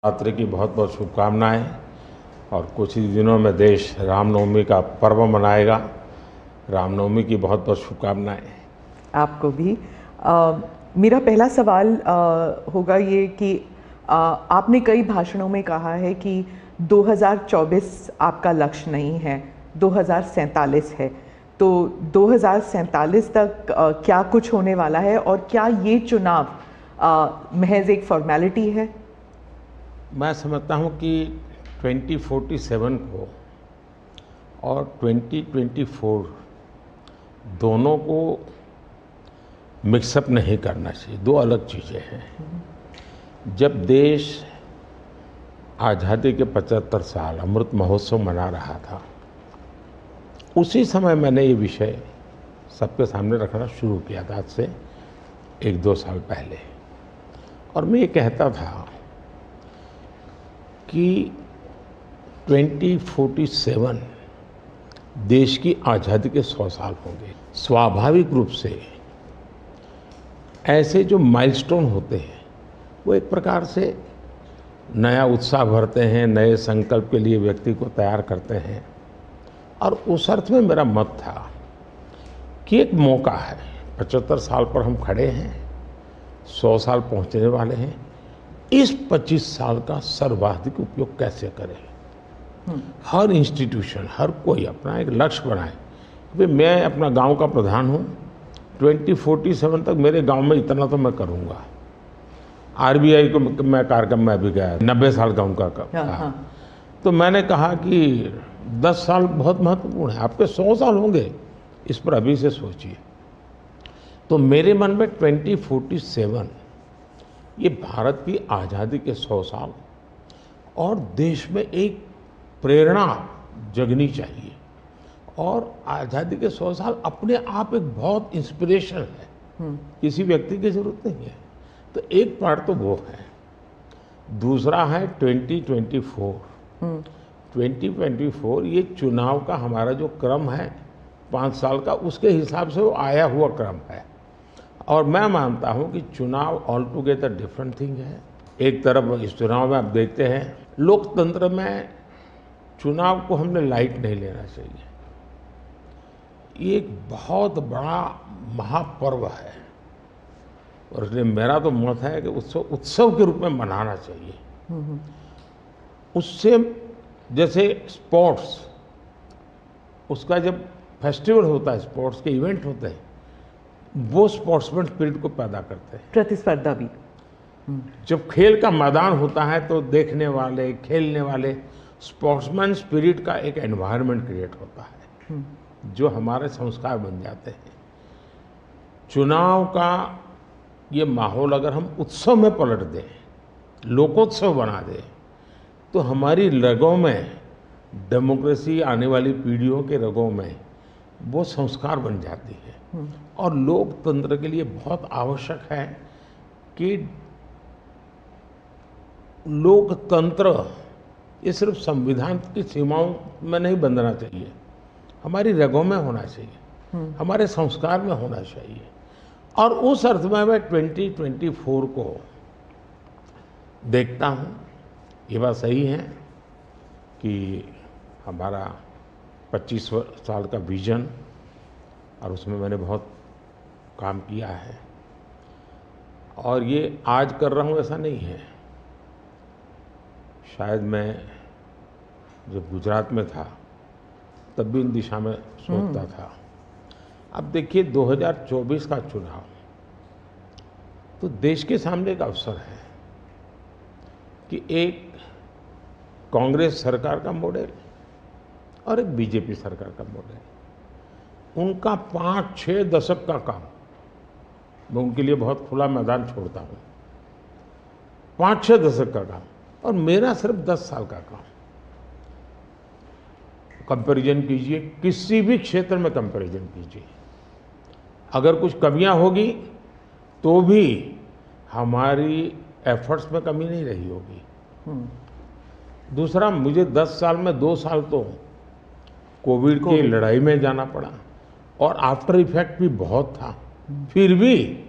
नवरात्रि की बहुत बहुत शुभकामनाएं। और कुछ ही दिनों में देश रामनवमी का पर्व मनाएगा। रामनवमी की बहुत बहुत शुभकामनाएं। आपको भी। मेरा पहला सवाल होगा ये कि आपने कई भाषणों में कहा है कि 2024 आपका लक्ष्य नहीं है, 2047 है। तो 2047 तक क्या कुछ होने वाला है और क्या ये चुनाव महज एक फॉर्मेलिटी है? मैं समझता हूं कि 2047 को और 2024 दोनों को मिक्सअप नहीं करना चाहिए, दो अलग चीज़ें हैं। जब देश आज़ादी के 75 साल अमृत महोत्सव मना रहा था, उसी समय मैंने ये विषय सबके सामने रखना शुरू किया था, आज से 1-2 साल पहले। और मैं ये कहता था कि 2047 देश की आज़ादी के 100 साल होंगे। स्वाभाविक रूप से ऐसे जो माइलस्टोन होते हैं वो एक प्रकार से नया उत्साह भरते हैं, नए संकल्प के लिए व्यक्ति को तैयार करते हैं। और उस अर्थ में मेरा मत था कि एक मौका है, 75 साल पर हम खड़े हैं, 100 साल पहुंचने वाले हैं, इस 25 साल का सर्वाधिक उपयोग कैसे करें। हर इंस्टीट्यूशन, हर कोई अपना एक लक्ष्य बनाए कि मैं अपना गांव का प्रधान हूं, 2047 तक मेरे गांव में इतना तो मैं करूंगा। आरबीआई को मैं कार्यक्रम में भी गया, 90 साल का उनका था। तो मैंने कहा कि 10 साल बहुत महत्वपूर्ण है, आपके 100 साल होंगे, इस पर अभी से सोचिए। तो मेरे मन में 2047 ये भारत की आज़ादी के 100 साल और देश में एक प्रेरणा जगनी चाहिए। और आज़ादी के 100 साल अपने आप एक बहुत इंस्पिरेशन है, किसी व्यक्ति की जरूरत नहीं है। तो एक पार्ट तो वो है। दूसरा है 2024। 2024 ये चुनाव का हमारा जो क्रम है 5 साल का, उसके हिसाब से वो आया हुआ क्रम है। और मैं मानता हूं कि चुनाव ऑल टुगेदर डिफरेंट थिंग है। एक तरफ इस चुनाव में आप देखते हैं, लोकतंत्र में चुनाव को हमने लाइट नहीं लेना चाहिए। ये एक बहुत बड़ा महापर्व है और इसलिए मेरा तो मत है कि उत्सव के रूप में मनाना चाहिए। उससे जैसे स्पोर्ट्स, उसका जब फेस्टिवल होता है, स्पोर्ट्स के इवेंट होते हैं, वो स्पोर्ट्समैन स्पिरिट को पैदा करते हैं। प्रतिस्पर्धा भी। जब खेल का मैदान होता है तो देखने वाले, खेलने वाले, स्पोर्ट्समैन स्पिरिट का एक एनवायरनमेंट क्रिएट होता है जो हमारे संस्कार बन जाते हैं। चुनाव का ये माहौल अगर हम उत्सव में पलट दें, लोकोत्सव बना दें, तो हमारी रगों में, डेमोक्रेसी आने वाली पीढ़ियों के रगों में वो संस्कार बन जाती है। और लोकतंत्र के लिए बहुत आवश्यक है कि लोकतंत्र ये सिर्फ संविधान की सीमाओं में नहीं बंधना चाहिए, हमारी रगों में होना चाहिए, हमारे संस्कार में होना चाहिए। और उस अर्थ में मैं 2024 को देखता हूँ। ये बात सही है कि हमारा 25 साल का विजन, और उसमें मैंने बहुत काम किया है। और ये आज कर रहा हूँ ऐसा नहीं है। शायद मैं जब गुजरात में था तब भी इन दिशा में सोचता था। अब देखिए 2024 का चुनाव तो देश के सामने एक अवसर है कि एक कांग्रेस सरकार का मॉडल और एक बीजेपी सरकार का मॉडल, उनका 5-6 दशक का काम, मैं उनके लिए बहुत खुला मैदान छोड़ता हूँ। 5-6 दशक का काम और मेरा सिर्फ 10 साल का काम। कंपैरिजन कीजिए, किसी भी क्षेत्र में कंपैरिजन कीजिए, अगर कुछ कमियां होगी तो भी हमारी एफर्ट्स में कमी नहीं रही होगी। दूसरा, मुझे 10 साल में 2 साल तो कोविड की लड़ाई में जाना पड़ा और आफ्टर इफेक्ट भी बहुत था। फिर भी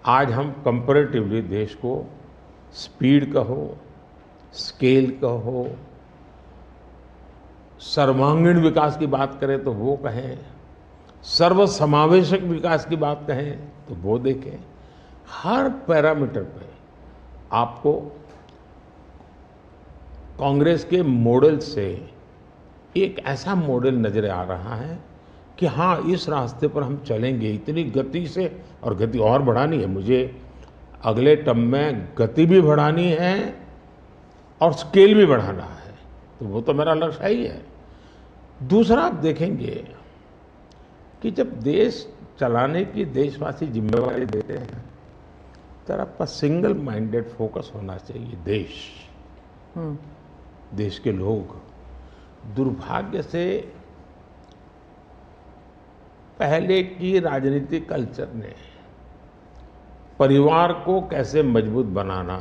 आज हम कंपैरेटिवली देश को स्पीड कहो, स्केल का हो, सर्वांगीण विकास की बात करें तो वो कहें, सर्व समावेशक विकास की बात कहें तो वो देखें। हर पैरामीटर पे आपको कांग्रेस के मॉडल से एक ऐसा मॉडल नजर आ रहा है कि हाँ, इस रास्ते पर हम चलेंगे इतनी गति से, और गति और बढ़ानी है मुझे। अगले टर्म में गति भी बढ़ानी है और स्केल भी बढ़ाना है, तो वो तो मेरा लक्ष्य ही है। दूसरा, आप देखेंगे कि जब देश चलाने की देशवासी जिम्मेवारी देते हैं तो आपका सिंगल माइंडेड फोकस होना चाहिए। देश के लोग दुर्भाग्य से पहले की राजनीतिक कल्चर ने परिवार को कैसे मजबूत बनाना,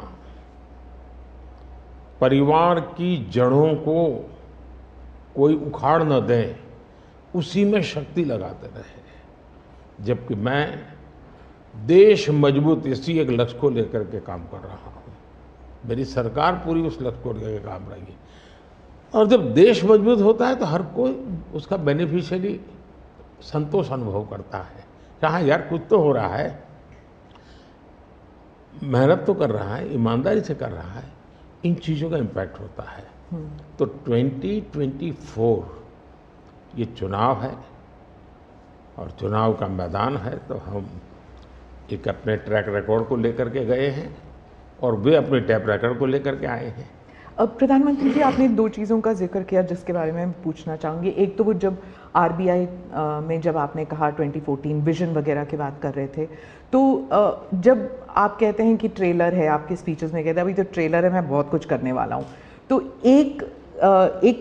परिवार की जड़ों को कोई उखाड़ न दे, उसी में शक्ति लगाते रहे। जबकि मैं देश मजबूत इसी एक लक्ष्य को लेकर के काम कर रहा हूँ। मेरी सरकार पूरी उस लक्ष्य को लेकर काम रही। और जब देश मजबूत होता है तो हर कोई उसका बेनिफिशियरी संतोष अनुभव करता है। हाँ यार, कुछ तो हो रहा है, मेहनत तो कर रहा है, ईमानदारी से कर रहा है, इन चीज़ों का इम्पैक्ट होता है। तो 2024 ये चुनाव है और चुनाव का मैदान है, तो हम एक अपने ट्रैक रिकॉर्ड को लेकर के गए हैं और वे अपने ट्रैक रिकॉर्ड को लेकर के आए हैं। अब प्रधानमंत्री जी, आपने दो चीज़ों का जिक्र किया जिसके बारे में पूछना चाहूँगी। एक तो वो जब आरबीआई में जब आपने कहा 2014 विजन वगैरह की बात कर रहे थे, तो जब आप कहते हैं कि ट्रेलर है, आपके स्पीचेस में कहते हैं अभी तो ट्रेलर है, मैं बहुत कुछ करने वाला हूँ, तो एक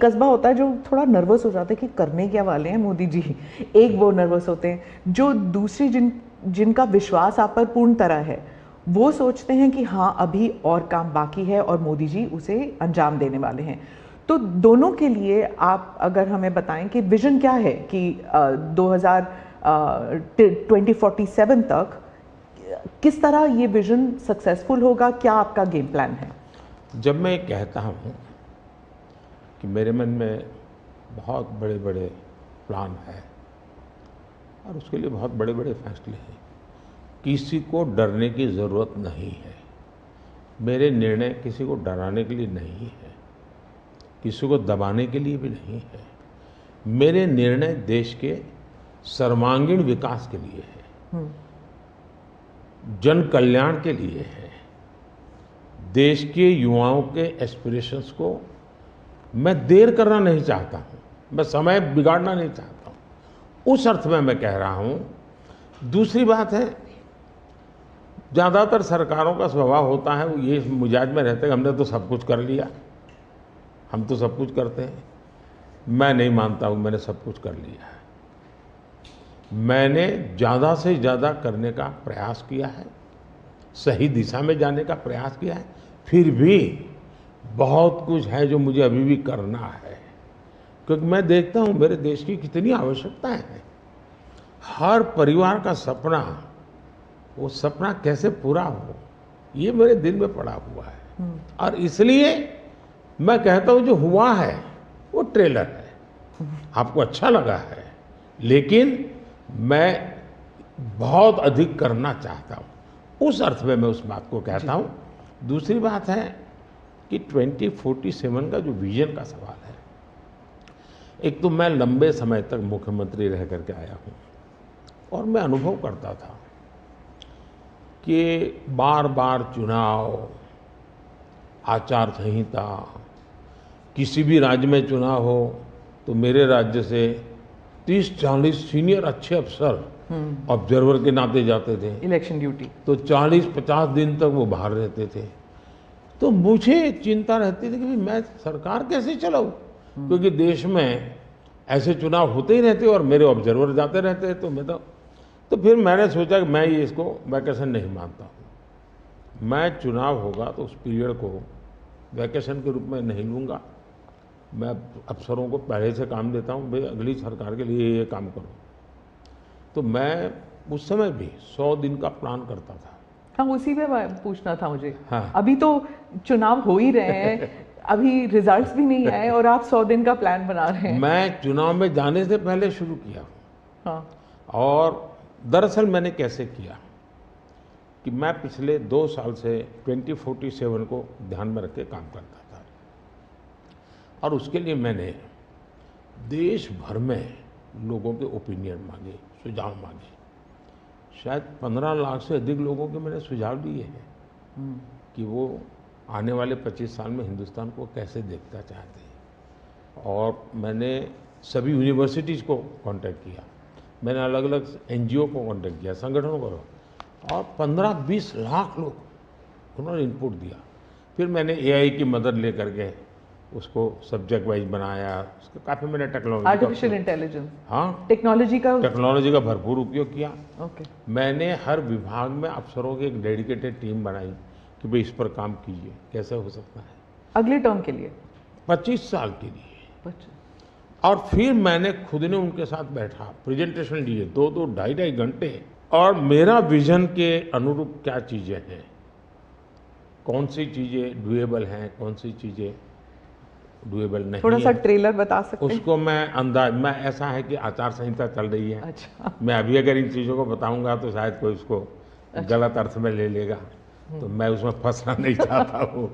कस्बा होता है जो थोड़ा नर्वस हो जाता है कि करने क्या वाले हैं मोदी जी। एक वो नर्वस होते हैं, जो दूसरी जिनका विश्वास आप पर पूर्ण तरह है, वो सोचते हैं कि हाँ अभी और काम बाकी है और मोदी जी उसे अंजाम देने वाले हैं। तो दोनों के लिए आप अगर हमें बताएं कि विजन क्या है कि 2047 तक किस तरह ये विजन सक्सेसफुल होगा, क्या आपका गेम प्लान है? जब मैं कहता हूँ कि मेरे मन में बहुत बड़े बड़े प्लान हैं और उसके लिए बहुत बड़े बड़े फैसले हैं, किसी को डरने की ज़रूरत नहीं है। मेरे निर्णय किसी को डराने के लिए नहीं है, किसी को दबाने के लिए भी नहीं है। मेरे निर्णय देश के सर्वांगीण विकास के लिए है, जन कल्याण के लिए है, देश के युवाओं के एस्पिरेशंस को मैं देर करना नहीं चाहता हूँ, मैं समय बिगाड़ना नहीं चाहता हूँ, उस अर्थ में मैं कह रहा हूँ। दूसरी बात है, ज़्यादातर सरकारों का स्वभाव होता है वो ये मिजाज में रहते हैं हमने तो सब कुछ कर लिया, हम तो सब कुछ करते हैं। मैं नहीं मानता हूँ मैंने सब कुछ कर लिया है। मैंने ज़्यादा से ज़्यादा करने का प्रयास किया है, सही दिशा में जाने का प्रयास किया है, फिर भी बहुत कुछ है जो मुझे अभी भी करना है, क्योंकि मैं देखता हूँ मेरे देश की कितनी आवश्यकताएं हैं। हर परिवार का सपना, वो सपना कैसे पूरा हो, ये मेरे दिल में पड़ा हुआ है। और इसलिए मैं कहता हूँ जो हुआ है वो ट्रेलर है, आपको अच्छा लगा है, लेकिन मैं बहुत अधिक करना चाहता हूँ, उस अर्थ में मैं उस बात को कहता हूँ। दूसरी बात है कि 2047 का जो विजन का सवाल है, एक तो मैं लंबे समय तक मुख्यमंत्री रह करके आया हूँ और मैं अनुभव करता था कि बार बार चुनाव, आचार संहिता, किसी भी राज्य में चुनाव हो तो मेरे राज्य से 30-40 सीनियर अच्छे अफसर ऑब्जर्वर के नाते जाते थे इलेक्शन ड्यूटी, तो 40-50 दिन तक वो बाहर रहते थे। तो मुझे चिंता रहती थी कि मैं सरकार कैसे चलाऊं, क्योंकि देश में ऐसे चुनाव होते ही रहते और मेरे ऑब्जर्वर जाते रहते। तो फिर मैंने सोचा कि मैं ये इसको वैकेशन नहीं मानता हूँ। मैं चुनाव होगा तो उस पीरियड को वैकेशन के रूप में नहीं लूँगा। मैं अफसरों को पहले से काम देता हूँ, भाई अगली सरकार के लिए ये काम करो। तो मैं उस समय भी 100 दिन का प्लान करता था। हाँ, उसी पे पूछना था मुझे। हाँ। अभी तो चुनाव हो ही रहे हैं अभी रिजल्ट्स भी नहीं आए और आप 100 दिन का प्लान बना रहे हैं। मैं चुनाव में जाने से पहले शुरू किया। हाँ। और दरअसल मैंने कैसे किया कि मैं पिछले 2 साल से 2047 को ध्यान में रख के काम करता था, और उसके लिए मैंने देश भर में लोगों के ओपिनियन मांगे, सुझाव मांगे। शायद 15 लाख से अधिक लोगों के मैंने सुझाव दिए हैं कि वो आने वाले 25 साल में हिंदुस्तान को कैसे देखना चाहते हैं। और मैंने सभी यूनिवर्सिटीज़ को कांटेक्ट किया, मैंने अलग अलग एनजीओ को कांटेक्ट किया, संगठनों को, और 15-20 लाख लोग उन्होंने इनपुट दिया। फिर मैंने एआई की मदद ले करके उसको सब्जेक्ट वाइज बनाया, उसका काफ़ी मैंने टेक्नोलॉजी, आर्टिफिशियल इंटेलिजेंस, हाँ, टेक्नोलॉजी का भरपूर उपयोग किया। ओके। मैंने हर विभाग में अफसरों की एक डेडिकेटेड टीम बनाई कि भाई इस पर काम कीजिए, कैसे हो सकता है अगले टर्म के लिए, 25 साल के लिए। और फिर मैंने खुद ने उनके साथ बैठा, प्रेजेंटेशन लिए 2-2, 2.5 घंटे, और मेरा विजन के अनुरूप क्या चीज़ें हैं, कौन सी चीज़ें डुएबल हैं, कौन सी चीज़ें डुएबल नहीं, थोड़ा सा ट्रेलर बता सकते हैं? उसको मैं ऐसा है कि आचार संहिता चल रही है। अच्छा। मैं अभी अगर इन चीज़ों को बताऊंगा तो शायद कोई उसको गलत अर्थ में ले लेगा, तो मैं उसमें फंसना नहीं चाहता हूँ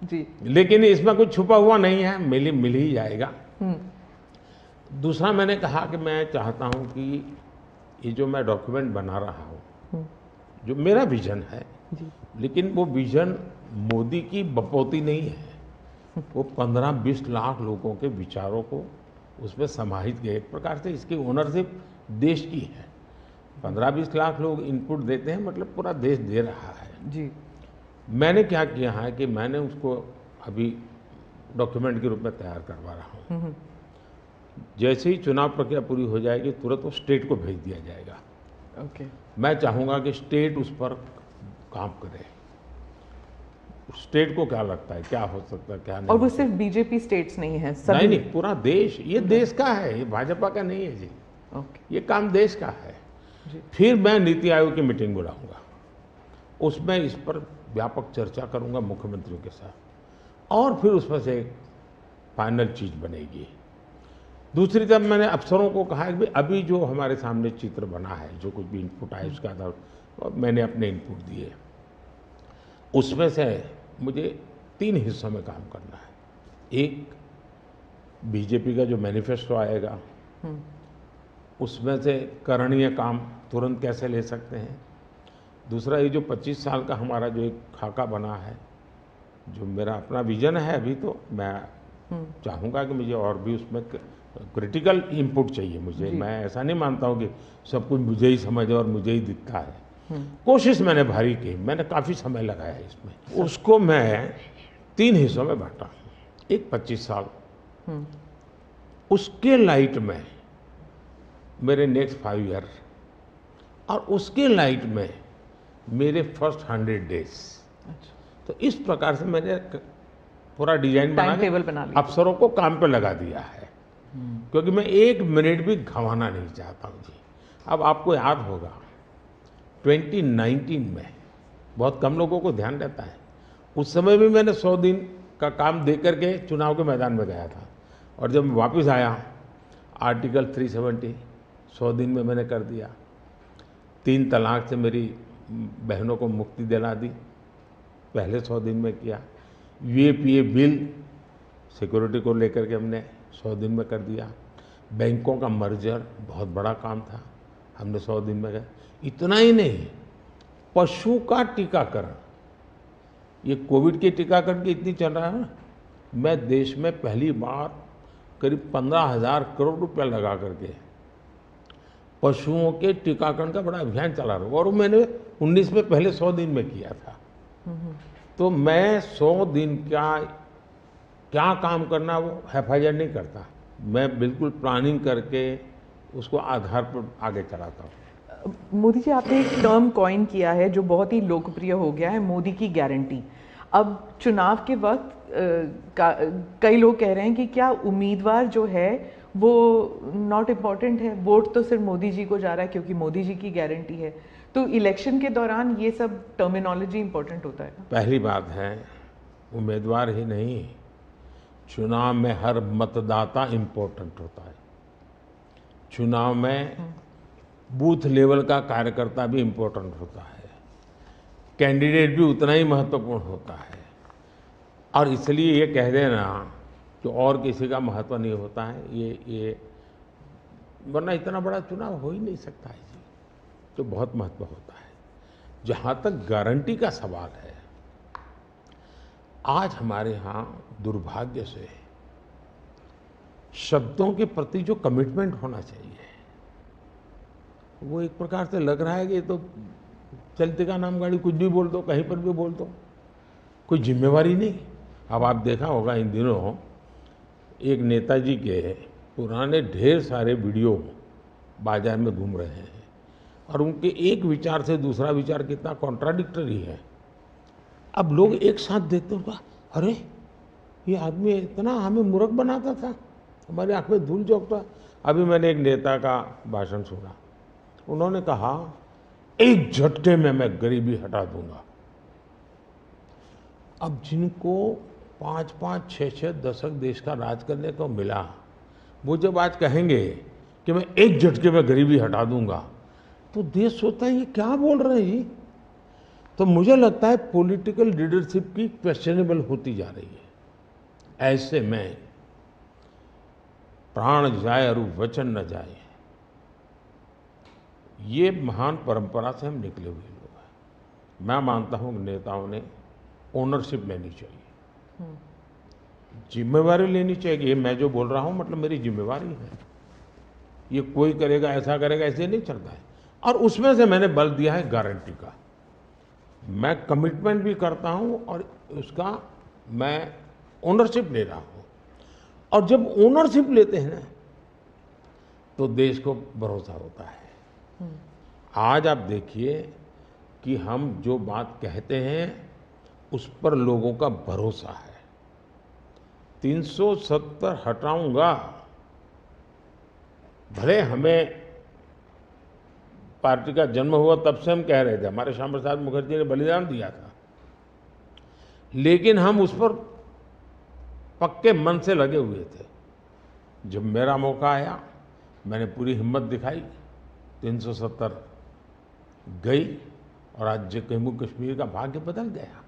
जी। लेकिन इसमें कुछ छुपा हुआ नहीं है, मिल ही जाएगा। दूसरा मैंने कहा कि मैं चाहता हूँ कि ये जो मैं डॉक्यूमेंट बना रहा हूँ, जो मेरा विजन है जी। लेकिन वो विजन मोदी की बपौती नहीं है, वो 15-20 लाख लोगों के विचारों को उसमें समाहित किया। एक प्रकार से इसकी ओनरशिप देश की है। 15-20 लाख लोग इनपुट देते हैं, मतलब पूरा देश दे रहा है जी। मैंने क्या किया है कि मैंने उसको अभी डॉक्यूमेंट के रूप में तैयार करवा रहा हूँ। जैसे ही चुनाव प्रक्रिया पूरी हो जाएगी तुरंत वो स्टेट को भेज दिया जाएगा। ओके। मैं चाहूँगा कि स्टेट उस पर काम करे, स्टेट को क्या लगता है, क्या हो सकता है, क्या नहीं। और वो सिर्फ बीजेपी स्टेट्स नहीं है, सभी नहीं, पूरा देश, ये देश का है, ये भाजपा का नहीं है जी। ओके। ये काम देश का है जी। फिर मैं नीति आयोग की मीटिंग बुलाऊंगा, उसमें इस पर व्यापक चर्चा करूंगा मुख्यमंत्रियों के साथ, और फिर उसमें से एक फाइनल चीज़ बनेगी। दूसरी तरफ मैंने अफसरों को कहा कि अभी जो हमारे सामने चित्र बना है, जो कुछ भी इनपुट आए उसके आधार पर मैंने अपने इनपुट दिए, उसमें से मुझे 3 हिस्सों में काम करना है। एक, बीजेपी का जो मैनिफेस्टो आएगा उसमें से करणीय काम तुरंत कैसे ले सकते हैं। दूसरा, ये जो 25 साल का हमारा जो एक खाका बना है, जो मेरा अपना विजन है, अभी तो मैं चाहूँगा कि मुझे और भी उसमें क्रिटिकल इनपुट चाहिए मुझे। मैं ऐसा नहीं मानता हूँ कि सब कुछ मुझे ही समझ और मुझे ही दिखता है। कोशिश मैंने भारी की, मैंने काफ़ी समय लगाया इसमें। उसको मैं 3 हिस्सों में बांटा। एक 25 साल, उसके लाइट में मेरे नेक्स्ट 5 ईयर, और उसके लाइट में मेरे फर्स्ट 100 डेज। तो इस प्रकार से मैंने पूरा डिजाइन बना लिया, अफसरों को काम पे लगा दिया है, क्योंकि मैं 1 मिनट भी गंवाना नहीं चाहता हूँ जी। अब आपको याद होगा 2019 में बहुत कम लोगों को ध्यान रहता है, उस समय भी मैंने 100 दिन का काम दे करके चुनाव के मैदान में गया था, और जब मैं वापस आया आर्टिकल 370 100 दिन में मैंने कर दिया। 3 तलाक से मेरी बहनों को मुक्ति दिला दी, पहले 100 दिन में किया। यूएपीए बिल सिक्योरिटी को लेकर के हमने 100 दिन में कर दिया। बैंकों का मर्जर बहुत बड़ा काम था, हमने 100 दिन में किया। इतना ही नहीं, पशु का टीकाकरण, ये कोविड के टीकाकरण की इतनी चल रहा है ना, मैं देश में पहली बार करीब 15,000 करोड़ रुपया लगा करके पशुओं के टीकाकरण का बड़ा अभियान चला रहा हूँ, और मैंने 19 में पहले 100 दिन में किया था। तो मैं 100 दिन का क्या काम करना वो हैफाजत नहीं करता, मैं बिल्कुल प्लानिंग करके उसको आधार पर आगे चलाता हूँ। मोदी जी, आपने एक टर्म कॉइन किया है जो बहुत ही लोकप्रिय हो गया है, मोदी की गारंटी। अब चुनाव के वक्त कई लोग कह रहे हैं कि क्या उम्मीदवार जो है वो नॉट इम्पॉर्टेंट है, वोट तो सिर्फ मोदी जी को जा रहा है क्योंकि मोदी जी की गारंटी है। तो इलेक्शन के दौरान ये सब टर्मिनोलॉजी इम्पोर्टेंट होता है। पहली बात है, उम्मीदवार ही नहीं, चुनाव में हर मतदाता इम्पोर्टेंट होता है। चुनाव में बूथ लेवल का कार्यकर्ता भी इम्पोर्टेंट होता है, कैंडिडेट भी उतना ही महत्वपूर्ण होता है। और इसलिए ये कह देना कि और किसी का महत्व नहीं होता है, ये वरना इतना बड़ा चुनाव हो ही नहीं सकता है जी, तो बहुत महत्व होता है। जहाँ तक गारंटी का सवाल है, आज हमारे यहाँ दुर्भाग्य से शब्दों के प्रति जो कमिटमेंट होना चाहिए वो एक प्रकार से लग रहा है कि ये तो चलते का नाम गाड़ी, कुछ भी बोल दो, कहीं पर भी बोल दो, कोई जिम्मेवारी नहीं। अब आप देखा होगा इन दिनों एक नेताजी के पुराने ढेर सारे वीडियो बाजार में घूम रहे हैं और उनके एक विचार से दूसरा विचार कितना कॉन्ट्राडिक्टरी है। अब लोग एक साथ देखते होगा, अरे ये आदमी इतना हमें मूर्ख बनाता था, हमारी आंख में धूल झोंकता। अभी मैंने एक नेता का भाषण सुना, उन्होंने कहा एक झटके में मैं गरीबी हटा दूंगा। अब जिनको 5-5, 6-6 दशक देश का राज करने को मिला, वो जब आज कहेंगे कि मैं एक झटके में गरीबी हटा दूंगा, तो देश सोचता है ये क्या बोल रहे हैं जी। तो मुझे लगता है पॉलिटिकल लीडरशिप की क्वेश्चनेबल होती जा रही है। ऐसे में प्राण जाए और वचन न जाए, ये महान परंपरा से हम निकले हुए लोग हैं। मैं मानता हूँ नेताओं ने ओनरशिप लेनी चाहिए, जिम्मेवारी लेनी चाहिए। ये मैं जो बोल रहा हूँ मतलब मेरी जिम्मेवारी है, ये कोई करेगा ऐसा करेगा ऐसे नहीं चलता है। और उसमें से मैंने बल दिया है गारंटी का। मैं कमिटमेंट भी करता हूँ और उसका मैं ओनरशिप ले रहा हूँ। और जब ओनरशिप लेते हैं ना तो देश को भरोसा होता है। आज आप देखिए कि हम जो बात कहते हैं उस पर लोगों का भरोसा है। 370 हटाऊंगा, भले हमें पार्टी का जन्म हुआ तब से हम कह रहे थे, हमारे श्यामा प्रसाद मुखर्जी ने बलिदान दिया था, लेकिन हम उस पर पक्के मन से लगे हुए थे। जब मेरा मौका आया मैंने पूरी हिम्मत दिखाई, 370 गई और आज जम्मू कश्मीर का भाग्य बदल गया।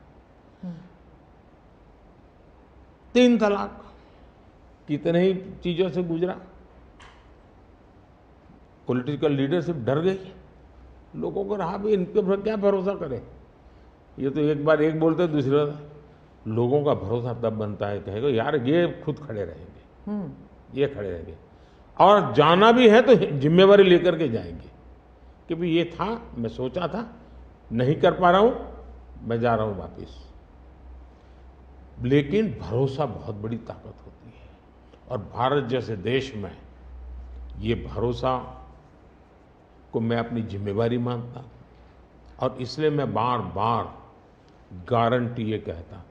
3 तलाक कितने ही चीजों से गुजरा, पॉलिटिकल लीडरशिप डर गई, लोगों को रहा भी इनके पर क्या भरोसा करें। ये तो एक बार एक बोलते दूसरी बार, लोगों का भरोसा तब बनता है, कहेगा यार ये खुद खड़े रहेंगे, ये खड़े रहेंगे और जाना भी है तो जिम्मेवारी लेकर के जाएंगे कि भाई ये था, मैं सोचा था, नहीं कर पा रहा हूं, मैं जा रहा हूं वापिस। लेकिन भरोसा बहुत बड़ी ताकत होती है और भारत जैसे देश में ये भरोसा को मैं अपनी जिम्मेवारी मानता हूं और इसलिए मैं बार बार गारंटी ये कहता हूं।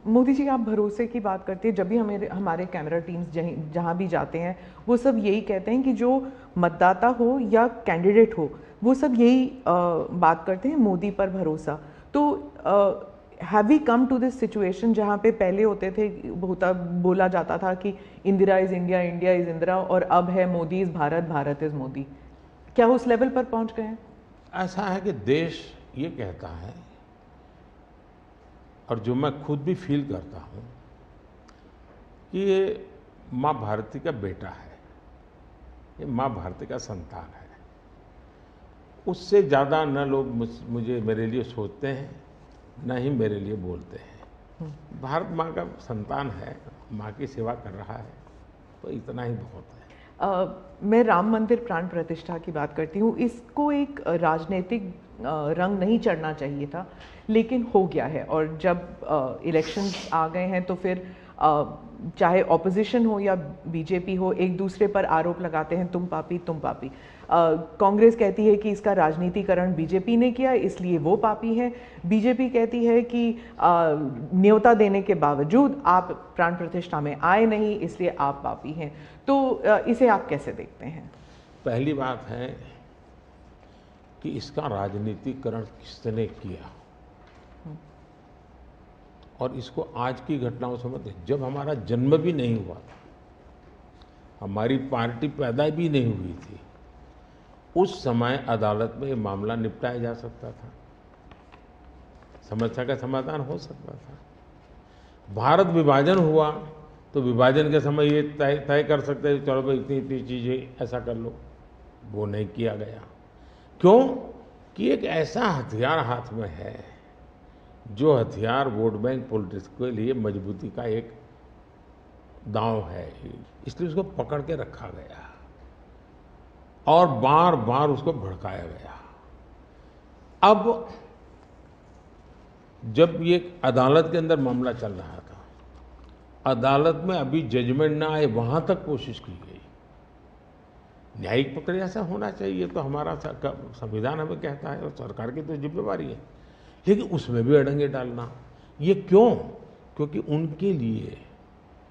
मोदी जी, आप भरोसे की बात करते हैं, जब भी हमारे कैमरा टीम्स जहाँ भी जाते हैं वो सब यही कहते हैं कि जो मतदाता हो या कैंडिडेट हो वो सब यही बात करते हैं, मोदी पर भरोसा। तो have we come to this situation जहाँ पे पहले होते थे, बोला जाता था कि Indira is India, India is Indira, और अब है मोदी इज़ भारत, भारत इज़ मोदी। क्या उस लेवल पर पहुँच गए हैं? ऐसा है कि देश ये कहता है और जो मैं खुद भी फील करता हूँ कि ये माँ भारती का बेटा है, ये माँ भारती का संतान है। उससे ज़्यादा न लोग मुझे मेरे लिए सोचते हैं, न ही मेरे लिए बोलते हैं। भारत माँ का संतान है, माँ की सेवा कर रहा है, तो इतना ही बहुत है। मैं राम मंदिर प्राण प्रतिष्ठा की बात करती हूँ। इसको एक राजनीतिक रंग नहीं चढ़ना चाहिए था, लेकिन हो गया है। और जब इलेक्शंस आ गए हैं तो फिर चाहे ऑपोजिशन हो या बीजेपी हो, एक दूसरे पर आरोप लगाते हैं, तुम पापी तुम पापी। कांग्रेस कहती है कि इसका राजनीतिकरण बीजेपी ने किया इसलिए वो पापी है। बीजेपी कहती है कि न्योता देने के बावजूद आप प्राण प्रतिष्ठा में आए नहीं इसलिए आप पापी हैं। तो इसे आप कैसे देखते हैं? पहली बात है कि इसका राजनीतिकरण किसने किया और इसको आज की घटनाओं से मत, जब हमारा जन्म भी नहीं हुआ था, हमारी पार्टी पैदा भी नहीं हुई थी, उस समय अदालत में ये मामला निपटाया जा सकता था, समस्या का समाधान हो सकता था। भारत विभाजन हुआ तो विभाजन के समय ये तय कर सकते हैं, चलो भाई इतनी इतनी चीज़ें ऐसा कर लो, वो नहीं किया गया। क्यों? कि एक ऐसा हथियार हाथ में है, जो हथियार वोट बैंक पॉलिटिक्स के लिए मजबूती का एक दांव है, इसलिए उसको पकड़ के रखा गया और बार बार उसको भड़काया गया। अब जब ये अदालत के अंदर मामला चल रहा था, अदालत में अभी जजमेंट ना आए वहां तक कोशिश की गई। न्यायिक प्रक्रिया से होना चाहिए, तो हमारा संविधान हमें कहता है और सरकार की तो जिम्मेवारी है, लेकिन उसमें भी अड़ंगे डालना, ये क्यों? क्योंकि उनके लिए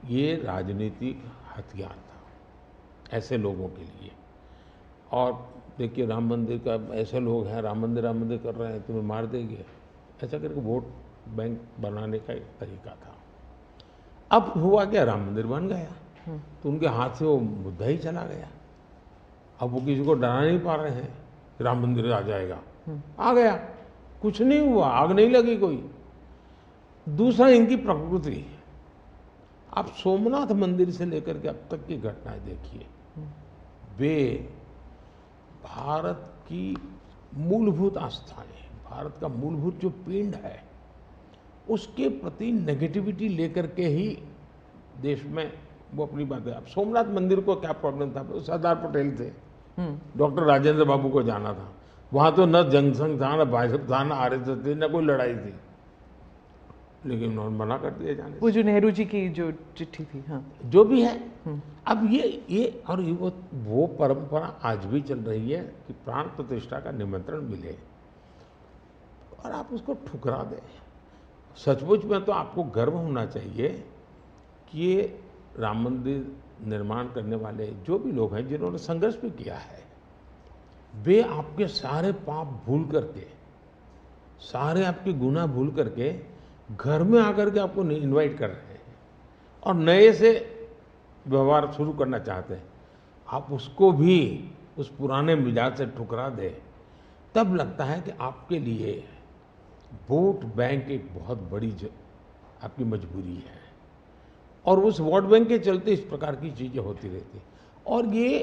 ये राजनीतिक हथियार था, ऐसे लोगों के लिए। और देखिए राम मंदिर का, ऐसे लोग हैं राम मंदिर कर रहे हैं, तुम्हें मार देंगे, ऐसा करके वोट बैंक बनाने का एक तरीका था। अब हुआ क्या, राम मंदिर बन गया तो उनके हाथ से वो मुद्दा ही चला गया। अब वो किसी को डरा नहीं पा रहे हैं, राम मंदिर आ जाएगा, आ गया, कुछ नहीं हुआ, आग नहीं लगी कोई। दूसरा, इनकी प्रकृति, आप सोमनाथ मंदिर से लेकर के अब तक की घटनाएं देखिए, वे भारत की मूलभूत आस्थाएं, भारत का मूलभूत जो पिंड है, उसके प्रति नेगेटिविटी लेकर के ही देश में वो अपनी बातें। अब सोमनाथ मंदिर को क्या प्रॉब्लम था, सरदार पटेल थे, डॉक्टर राजेंद्र बाबू को जाना था, वहां तो न जनसंघ था, न भाजपा था, न आरएसएस थी, न कोई लड़ाई थी, लेकिन उन्होंने मना कर दिया जाने। वो जो नेहरू जी की जो चिट्ठी थी, हाँ, जो भी है, अब ये और वो परंपरा आज भी चल रही है कि प्राण प्रतिष्ठा का निमंत्रण मिले और आप उसको ठुकरा दें। सचमुच में तो आपको गर्व होना चाहिए कि ये राम मंदिर निर्माण करने वाले जो भी लोग हैं, जिन्होंने संघर्ष भी किया है, वे आपके सारे पाप भूल करके, सारे आपके गुनाह भूल करके घर में आकर के आपको इनवाइट कर रहे हैं और नए से व्यवहार शुरू करना चाहते हैं। आप उसको भी उस पुराने मिजाज से ठुकरा दें, तब लगता है कि आपके लिए वोट बैंक एक बहुत बड़ी आपकी मजबूरी है, और उस वोट बैंक के चलते इस प्रकार की चीज़ें होती रहती। और ये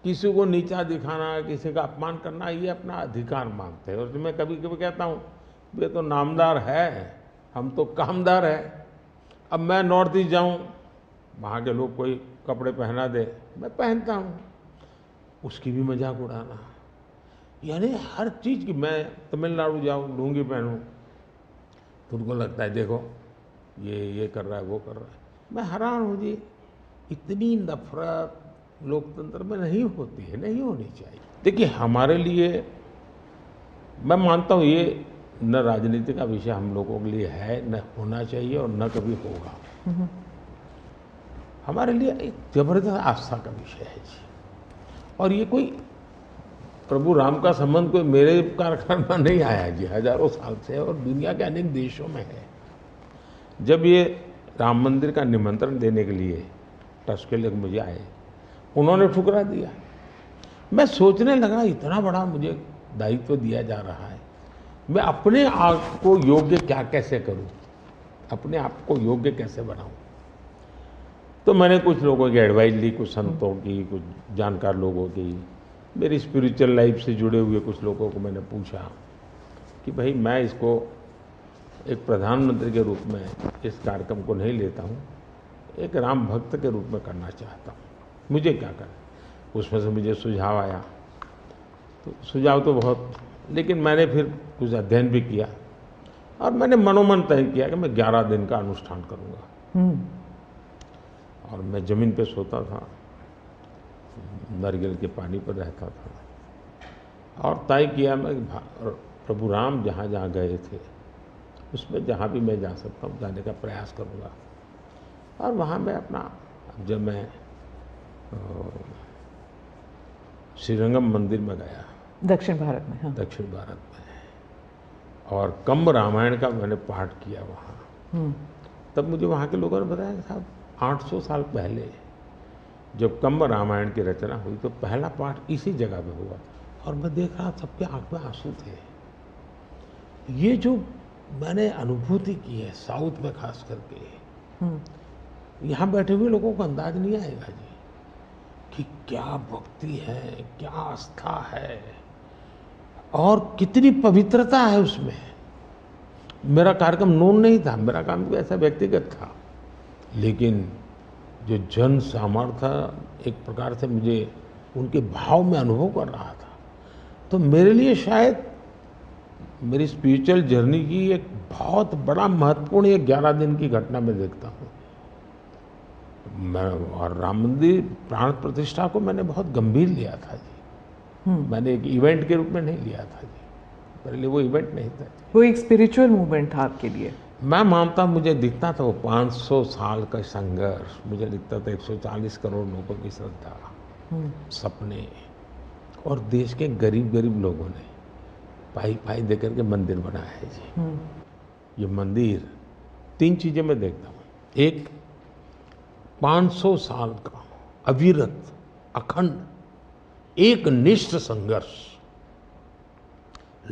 किसी को नीचा दिखाना, किसी का अपमान करना, ये अपना अधिकार मानते हैं। और मैं कभी कभी कहता हूँ, ये तो नामदार है, हम तो कामदार है। अब मैं नॉर्थ ईस्ट जाऊँ, वहाँ के लोग कोई कपड़े पहना दे, मैं पहनता हूँ, उसकी भी मजाक उड़ाना, यानी हर चीज़ की। मैं तमिलनाडु जाऊँ, लुंगी पहनूँ, तो उनको लगता है देखो ये कर रहा है, वो कर रहा है। मैं हैरान हूँ जी, इतनी नफरत लोकतंत्र में नहीं होती है, नहीं होनी चाहिए। देखिए हमारे लिए, मैं मानता हूँ ये न राजनीति का विषय हम लोगों के लिए है, न होना चाहिए और न कभी होगा। हमारे लिए एक जबरदस्त आस्था का विषय है जी। और ये कोई प्रभु राम का संबंध कोई मेरे कारखाने में नहीं आया जी, हजारों साल से, और दुनिया के अनेक देशों में है। जब ये राम मंदिर का निमंत्रण देने के लिए ट्रस्ट के लोग मुझे आए, उन्होंने ठुकरा दिया। मैं सोचने लगा, इतना बड़ा मुझे दायित्व दिया जा रहा है, मैं अपने आप को योग्य क्या कैसे करूं, अपने आप को योग्य कैसे बनाऊं। तो मैंने कुछ लोगों की एडवाइस ली, कुछ संतों की, कुछ जानकार लोगों की, मेरी स्पिरिचुअल लाइफ से जुड़े हुए कुछ लोगों को मैंने पूछा कि भाई मैं इसको एक प्रधानमंत्री के रूप में इस कार्यक्रम को नहीं लेता हूँ, एक राम भक्त के रूप में करना चाहता हूँ, मुझे क्या करें। उसमें से मुझे सुझाव आया, तो सुझाव तो बहुत, लेकिन मैंने फिर कुछ अध्ययन भी किया और मैंने मनोमन तय किया कि मैं 11 दिन का अनुष्ठान करूँगा। और मैं ज़मीन पे सोता था, नारियल के पानी पर रहता था, और तय किया मैं प्रभु राम जहाँ जहाँ गए थे उसमें जहाँ भी मैं जा सकता हूँ जाने का प्रयास करूँगा। और वहाँ मैं अपना, जब मैं श्रीरंगम मंदिर में गया, दक्षिण भारत में, हाँ, दक्षिण भारत में, और कम्ब रामायण का मैंने पाठ किया वहाँ, तब मुझे वहाँ के लोगों ने बताया साहब 800 साल पहले जब कंब रामायण की रचना हुई तो पहला पाठ इसी जगह पे हुआ और मैं देख रहा सबके आंख में आंसू थे। ये जो मैंने अनुभूति की है साउथ में खास करके, यहाँ बैठे हुए लोगों को अंदाज नहीं आएगा जी कि क्या भक्ति है, क्या आस्था है और कितनी पवित्रता है उसमें। मेरा कार्यक्रम नोन नहीं था, मेरा काम भी ऐसा व्यक्तिगत था, लेकिन जो जन सामर्थ्य एक प्रकार से मुझे उनके भाव में अनुभव कर रहा था, तो मेरे लिए शायद मेरी स्पिरिचुअल जर्नी की एक बहुत बड़ा महत्वपूर्ण ये 11 दिन की घटना मैं देखता हूँ। मैं और राम मंदिर प्राण प्रतिष्ठा को मैंने बहुत गंभीर लिया था जी। मैंने एक इवेंट के रूप में नहीं लिया था जी, मेरे लिए वो इवेंट नहीं था। वो एक स्पिरिचुअल मूवमेंट था आपके लिए? मैं मानता, मुझे दिखता था वो 500 साल का संघर्ष, मुझे दिखता था 140 करोड़ लोगों की श्रद्धा, सपने, और देश के गरीब गरीब लोगों ने पाई पाई दे करके मंदिर बनाया है जी। ये मंदिर 3 चीजें मैं देखता हूँ। एक, 500 साल का अविरत अखंड एक निष्ठ संघर्ष,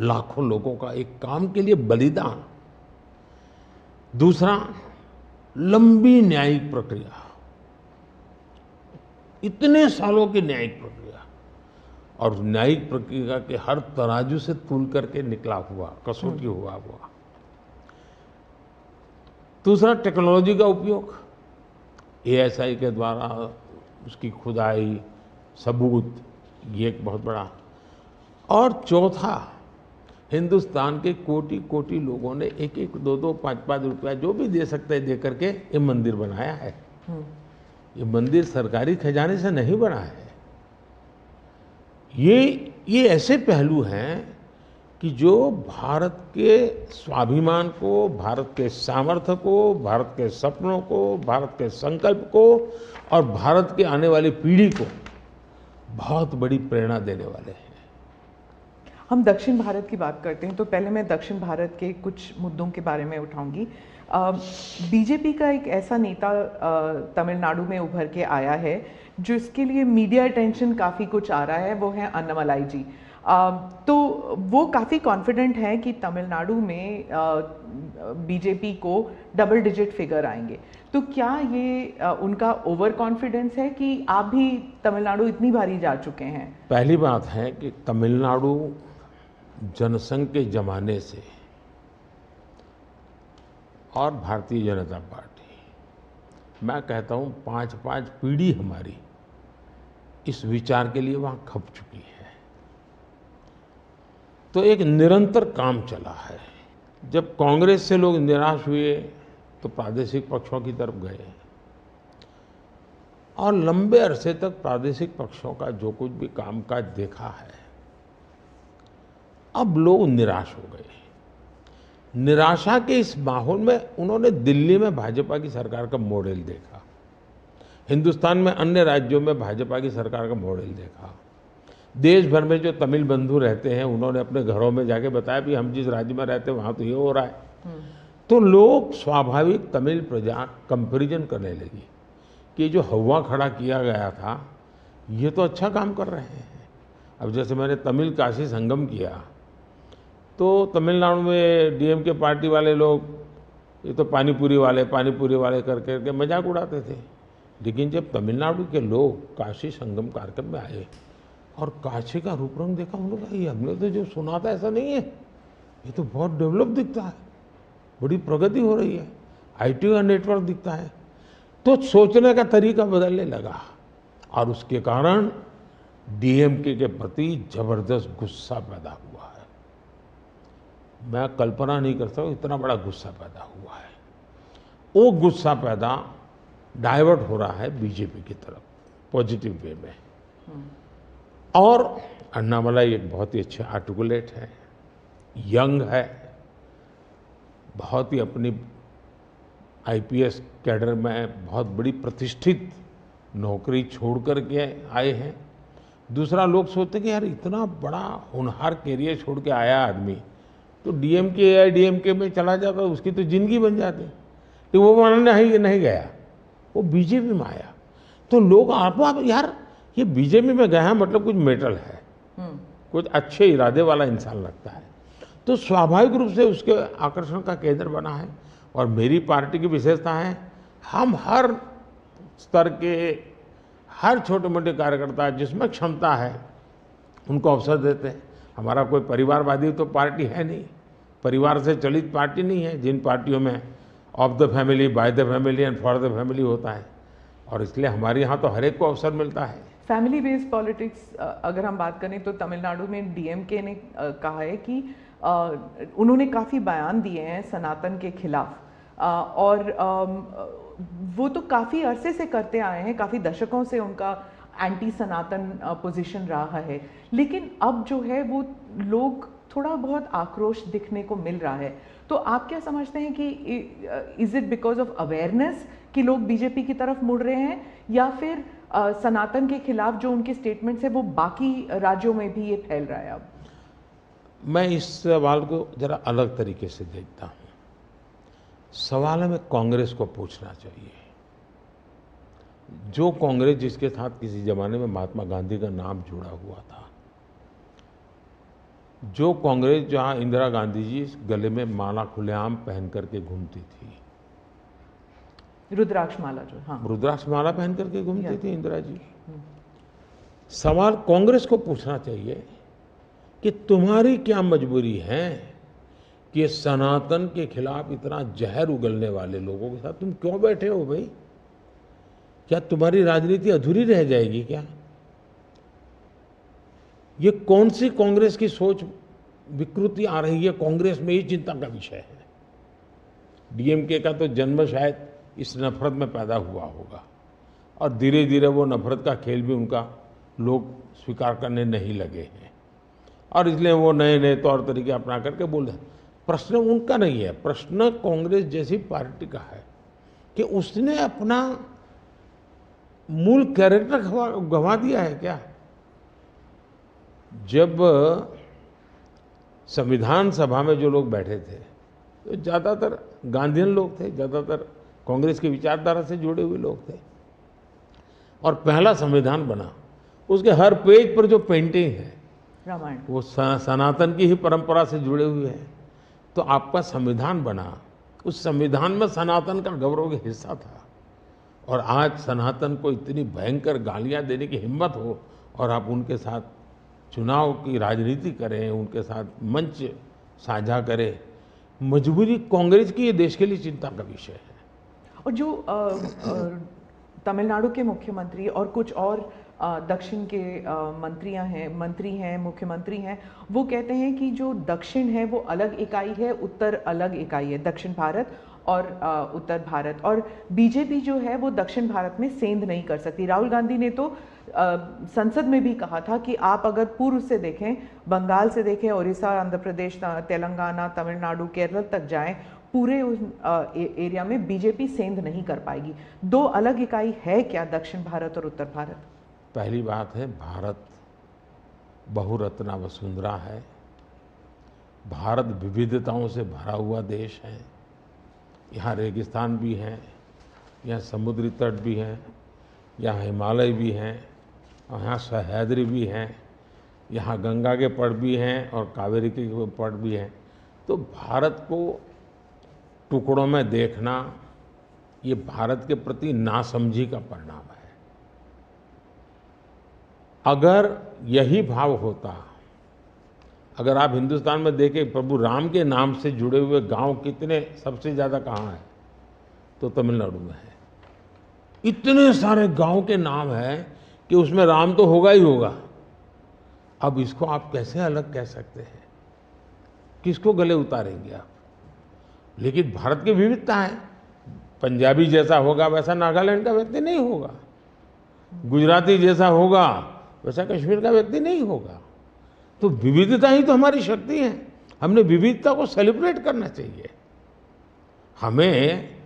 लाखों लोगों का एक काम के लिए बलिदान। दूसरा, लंबी न्यायिक प्रक्रिया, इतने सालों की न्यायिक प्रक्रिया, और न्यायिक प्रक्रिया के हर तराजू से तूल करके निकला हुआ, कसौटी हुआ हुआ। दूसरा, टेक्नोलॉजी का उपयोग, ASI के द्वारा उसकी खुदाई, सबूत, ये एक बहुत बड़ा। और चौथा, हिंदुस्तान के कोटि कोटि लोगों ने 1-1, 2-2, 5-5 रुपया जो भी दे सकते हैं दे करके ये मंदिर बनाया है। ये मंदिर सरकारी खजाने से नहीं बना है। ये ऐसे पहलू हैं कि जो भारत के स्वाभिमान को, भारत के सामर्थ्य को, भारत के सपनों को, भारत के संकल्प को और भारत के आने वाली पीढ़ी को बहुत बड़ी प्रेरणा देने वाले हैं। हम दक्षिण भारत की बात करते हैं तो पहले मैं दक्षिण भारत के कुछ मुद्दों के बारे में उठाऊंगी। बीजेपी का एक ऐसा नेता तमिलनाडु में उभर के आया है जिसके लिए मीडिया अटेंशन काफ़ी कुछ आ रहा है, वो है अन्नामलाई जी। तो वो काफ़ी कॉन्फिडेंट है कि तमिलनाडु में बीजेपी को डबल डिजिट फिगर आएंगे। तो क्या ये उनका ओवर कॉन्फिडेंस है कि आप भी तमिलनाडु इतनी बारी जा चुके हैं? पहली बात है कि तमिलनाडु जनसंघ के जमाने से और भारतीय जनता पार्टी, मैं कहता हूँ 5-5 पीढ़ी हमारी इस विचार के लिए वहाँ खप चुकी है। तो एक निरंतर काम चला है। जब कांग्रेस से लोग निराश हुए तो प्रादेशिक पक्षों की तरफ गए और लंबे अरसे तक प्रादेशिक पक्षों का जो कुछ भी कामकाज देखा है, अब लोग निराश हो गए। निराशा के इस माहौल में उन्होंने दिल्ली में भाजपा की सरकार का मॉडल देखा, हिंदुस्तान में अन्य राज्यों में भाजपा की सरकार का मॉडल देखा, देश भर में जो तमिल बंधु रहते हैं उन्होंने अपने घरों में जाके बताया भी हम जिस राज्य में रहते हैं वहाँ तो ये हो रहा है। तो लोग स्वाभाविक तमिल प्रजा कंपैरिजन करने लगी कि जो हवा खड़ा किया गया था ये तो अच्छा काम कर रहे हैं। अब जैसे मैंने तमिल काशी संगम किया तो तमिलनाडु में DMK पार्टी वाले लोग ये तो पानीपुरी वाले कर करके मजाक उड़ाते थे, लेकिन जब तमिलनाडु के लोग काशी संगम कार्यक्रम में आए और काशी का रूप रंग देखा, उन्होंने कहा ये हमने तो जो सुना था ऐसा नहीं है, ये तो बहुत डेवलप दिखता है, बड़ी प्रगति हो रही है, IT का नेटवर्क दिखता है। तो सोचने का तरीका बदलने लगा और उसके कारण DMK के प्रति जबरदस्त गुस्सा पैदा हुआ है। मैं कल्पना नहीं कर सकता इतना बड़ा गुस्सा पैदा हुआ है। वो गुस्सा पैदा डाइवर्ट हो रहा है बीजेपी की तरफ पॉजिटिव वे में। और अन्नामलाई एक बहुत ही अच्छे आर्टिकुलेट है, यंग है, बहुत ही अपनी IPS कैडर में बहुत बड़ी प्रतिष्ठित नौकरी छोड़ कर के आए हैं। दूसरा, लोग सोचते कि यार इतना बड़ा होनहार कैरियर छोड़ के आया आदमी तो DMK AIADMK में चला जाता उसकी तो जिंदगी बन जाती, तो वो मानने नहीं गया, वो बीजेपी में आया। तो लोग आप यार ये बीजेपी में गया मतलब कुछ मेटल है, कुछ अच्छे इरादे वाला इंसान लगता है, तो स्वाभाविक रूप से उसके आकर्षण का केंद्र बना है। और मेरी पार्टी की विशेषता है, हम हर स्तर के हर छोटे मोटे कार्यकर्ता जिसमें क्षमता है उनको अवसर देते हैं। हमारा कोई परिवारवादी तो पार्टी है नहीं, परिवार से चलित पार्टी नहीं है, जिन पार्टियों में of the family, by the family and for the family होता है। और इसलिए हमारे यहाँ तो हर एक को अवसर मिलता है। फैमिली बेस्ड पॉलिटिक्स अगर हम बात करें तो तमिलनाडु में डीएमके ने कहा है कि उन्होंने काफ़ी बयान दिए हैं सनातन के खिलाफ, और वो तो काफ़ी अरसे से करते आए हैं, काफ़ी दशकों से उनका एंटी सनातन पोजीशन रहा है। लेकिन अब जो है वो लोग थोड़ा बहुत आक्रोश दिखने को मिल रहा है। तो आप क्या समझते हैं कि is it because of awareness कि लोग बीजेपी की तरफ मुड़ रहे हैं, या फिर सनातन के खिलाफ जो उनके स्टेटमेंट्स है वो बाकी राज्यों में भी ये फैल रहा है? अब मैं इस सवाल को जरा अलग तरीके से देखता हूँ। सवाल हमें कांग्रेस को पूछना चाहिए। जो कांग्रेस जिसके साथ किसी जमाने में महात्मा गांधी का नाम जुड़ा हुआ था, जो कांग्रेस जहां इंदिरा गांधी जी गले में माला खुलेआम पहन करके घूमती थी, रुद्राक्ष माला, जो हाँ रुद्राक्ष माला पहन करके घूमती थी इंदिरा जी। सवाल कांग्रेस को पूछना चाहिए कि तुम्हारी क्या मजबूरी है कि सनातन के खिलाफ इतना जहर उगलने वाले लोगों के साथ तुम क्यों बैठे हो भाई? क्या तुम्हारी राजनीति अधूरी रह जाएगी क्या? ये कौन सी कांग्रेस की सोच विकृति आ रही है कांग्रेस में, ये चिंता का विषय है। डीएमके का तो जन्म शायद इस नफरत में पैदा हुआ होगा, और धीरे धीरे वो नफरत का खेल भी उनका लोग स्वीकार करने नहीं लगे हैं, और इसलिए वो नए नए तौर तरीके अपना करके बोल रहे हैं। प्रश्न उनका नहीं है, प्रश्न कांग्रेस जैसी पार्टी का है कि उसने अपना मूल कैरेक्टर गंवा दिया है क्या? जब संविधान सभा में जो लोग बैठे थे तो ज़्यादातर गांधीयन लोग थे, ज़्यादातर कांग्रेस की विचारधारा से जुड़े हुए लोग थे, और पहला संविधान बना, उसके हर पेज पर जो पेंटिंग है रामायण, वो सनातन की ही परंपरा से जुड़े हुए हैं। तो आपका संविधान बना, उस संविधान में सनातन का गौरव का हिस्सा था, और आज सनातन को इतनी भयंकर गालियां देने की हिम्मत हो और आप उनके साथ चुनाव की राजनीति करें, उनके साथ मंच साझा करें। मजबूरी कांग्रेस की, ये देश के लिए चिंता का विषय है। और जो तमिलनाडु के मुख्यमंत्री और कुछ और दक्षिण के मंत्री हैं, मुख्यमंत्री हैं, वो कहते हैं कि जो दक्षिण है वो अलग इकाई है, उत्तर अलग इकाई है, दक्षिण भारत और उत्तर भारत, और बीजेपी जो है वो दक्षिण भारत में सेंध नहीं कर सकती। राहुल गांधी ने तो संसद में भी कहा था कि आप अगर पूर्व से देखें, बंगाल से देखें, उड़ीसा, आंध्र प्रदेश, तेलंगाना, तमिलनाडु, केरल तक जाएं, पूरे उस एरिया में बीजेपी सेंध नहीं कर पाएगी। दो अलग इकाई है क्या दक्षिण भारत और उत्तर भारत? पहली बात है, भारत बहुरत्ना वसुंधरा है, भारत विविधताओं से भरा हुआ देश है। यहाँ रेगिस्तान भी है, यहाँ समुद्री तट भी है, यहाँ हिमालय भी हैं, और यहाँ सह्याद्री भी हैं, यहाँ गंगा के पट भी हैं और कावेरी के पट भी हैं। तो भारत को टुकड़ों में देखना, ये भारत के प्रति नासमझी का परिणाम है। अगर यही भाव होता, अगर आप हिंदुस्तान में देखें प्रभु राम के नाम से जुड़े हुए गांव कितने सबसे ज़्यादा कहाँ हैं, तो तमिलनाडु में है। इतने सारे गांव के नाम हैं कि उसमें राम तो होगा ही होगा। अब इसको आप कैसे अलग कह सकते हैं? किसको गले उतारेंगे आप? लेकिन भारत की विविधता है, पंजाबी जैसा होगा वैसा नागालैंड का व्यक्ति नहीं होगा, गुजराती जैसा होगा वैसा कश्मीर का व्यक्ति नहीं होगा। तो विविधता ही तो हमारी शक्ति है, हमने विविधता को सेलिब्रेट करना चाहिए। हमें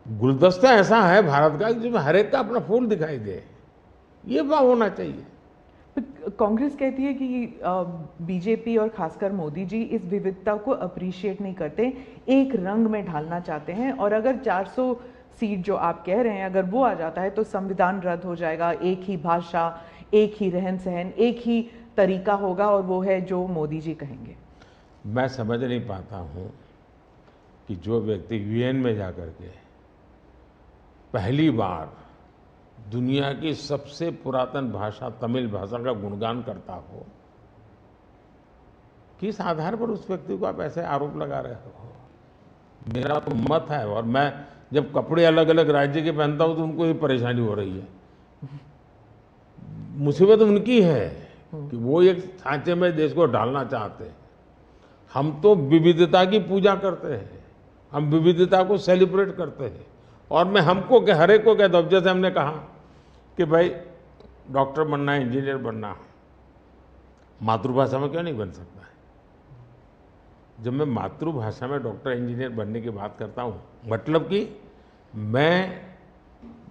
गुलदस्ता ऐसा है भारत का जिसमें हर एक का अपना फूल दिखाई दे, ये भाव होना चाहिए। कांग्रेस कहती है कि बीजेपी और खासकर मोदी जी इस विविधता को अप्रिशिएट नहीं करते, एक रंग में ढालना चाहते हैं, और अगर 400 सीट जो आप कह रहे हैं अगर वो आ जाता है तो संविधान रद्द हो जाएगा, एक ही भाषा, एक ही रहन सहन, एक ही तरीका होगा, और वो है जो मोदी जी कहेंगे। मैं समझ नहीं पाता हूँ कि जो व्यक्ति यूएन में जाकर के पहली बार दुनिया की सबसे पुरातन भाषा तमिल भाषा का गुणगान करता हो, किस आधार पर उस व्यक्ति को आप ऐसे आरोप लगा रहे हो? मेरा तो मत है, और मैं जब कपड़े अलग अलग राज्य के पहनता हूं तो उनको ये परेशानी हो रही है। मुसीबत उनकी है कि वो एक सांचे में देश को डालना चाहते हैं। हम तो विविधता की पूजा करते हैं, हम विविधता को सेलिब्रेट करते हैं। और मैं हमको हर एक को कहता हूँ, जैसे हमने कहा कि भाई डॉक्टर बनना है, इंजीनियर बनना है, मातृभाषा में क्यों नहीं बन सकता है? जब मैं मातृभाषा में डॉक्टर इंजीनियर बनने की बात करता हूँ, मतलब कि मैं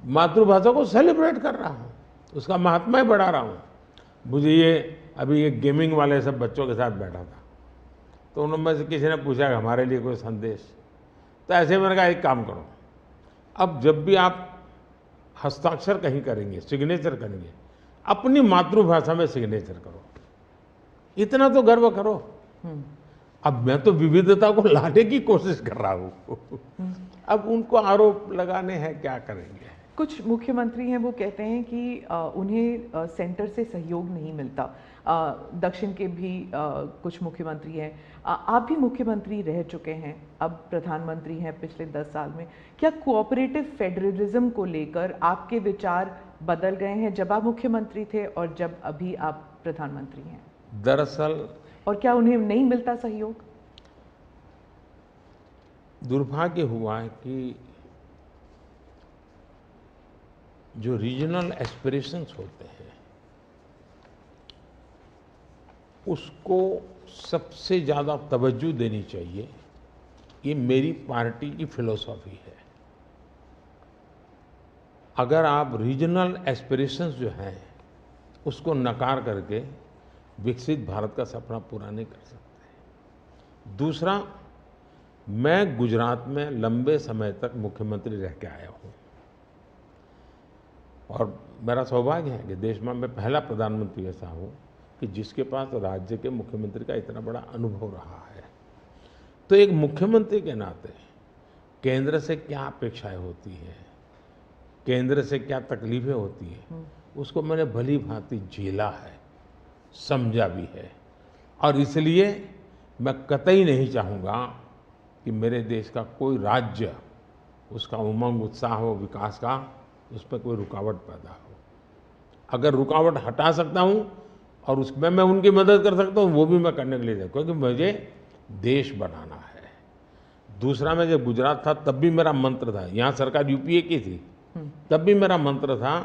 मातृभाषा को सेलिब्रेट कर रहा हूँ, उसका महात्मा बढ़ा रहा हूँ। मुझे ये अभी एक गेमिंग वाले सब बच्चों के साथ बैठा था, तो उनमें से किसी ने पूछा कि हमारे लिए कोई संदेश, तो ऐसे मैंने कहा एक काम करो, अब जब भी आप हस्ताक्षर कहीं करेंगे, सिग्नेचर करेंगे, अपनी मातृभाषा में सिग्नेचर करो, इतना तो गर्व करो। अब मैं तो विविधता को लाने की कोशिश कर रहा हूँ। अब उनको आरोप लगाने हैं, क्या करेंगे? कुछ मुख्यमंत्री हैं वो कहते हैं कि उन्हें सेंटर से सहयोग नहीं मिलता। दक्षिण के भी कुछ मुख्यमंत्री हैं, आप भी मुख्यमंत्री रह चुके हैं, अब प्रधानमंत्री हैं पिछले 10 साल में। क्या कोऑपरेटिव फेडरलिज्म को लेकर आपके विचार बदल गए हैं जब आप मुख्यमंत्री थे और जब अभी आप प्रधानमंत्री हैं? दरअसल, और क्या उन्हें नहीं मिलता सहयोग? दुर्भाग्य हुआ है कि जो रीजनल एस्पिरेशंस होते हैं उसको सबसे ज़्यादा तवज्जो देनी चाहिए, ये मेरी पार्टी की फिलॉसफी है। अगर आप रीजनल एस्पिरेशंस जो हैं उसको नकार करके विकसित भारत का सपना पूरा नहीं कर सकते। दूसरा, मैं गुजरात में लंबे समय तक मुख्यमंत्री रह के आया हूँ, और मेरा सौभाग्य है कि देश में मैं पहला प्रधानमंत्री ऐसा हूँ कि जिसके पास राज्य के मुख्यमंत्री का इतना बड़ा अनुभव रहा है। तो एक मुख्यमंत्री के नाते केंद्र से क्या अपेक्षाएं होती हैं, केंद्र से क्या तकलीफें होती हैं, उसको मैंने भली भांति झेला है, समझा भी है। और इसलिए मैं कतई नहीं चाहूँगा कि मेरे देश का कोई राज्य, उसका उमंग उत्साह हो विकास का, उस पर कोई रुकावट पैदा हो। अगर रुकावट हटा सकता हूँ और उसमें मैं उनकी मदद कर सकता हूँ, वो भी मैं करने के लिए जाऊँ, क्योंकि मुझे देश बनाना है। दूसरा, मैं जब गुजरात था तब भी मेरा मंत्र था, यहाँ सरकार यूपीए की थी, तब भी मेरा मंत्र था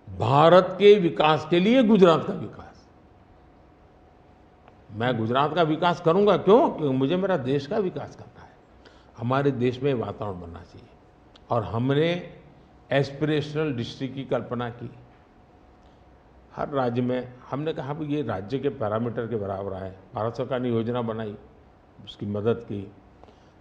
भारत के विकास के लिए गुजरात का विकास। मैं गुजरात का विकास करूंगा, क्यों? क्योंकि मुझे मेरा देश का विकास करना है। हमारे देश में वातावरण बनना चाहिए, और हमने एस्पिरेशनल डिस्ट्रिक्ट की कल्पना की। हर राज्य में हमने कहा कि ये राज्य के पैरामीटर के बराबर है। भारत सरकार ने योजना बनाई, उसकी मदद की।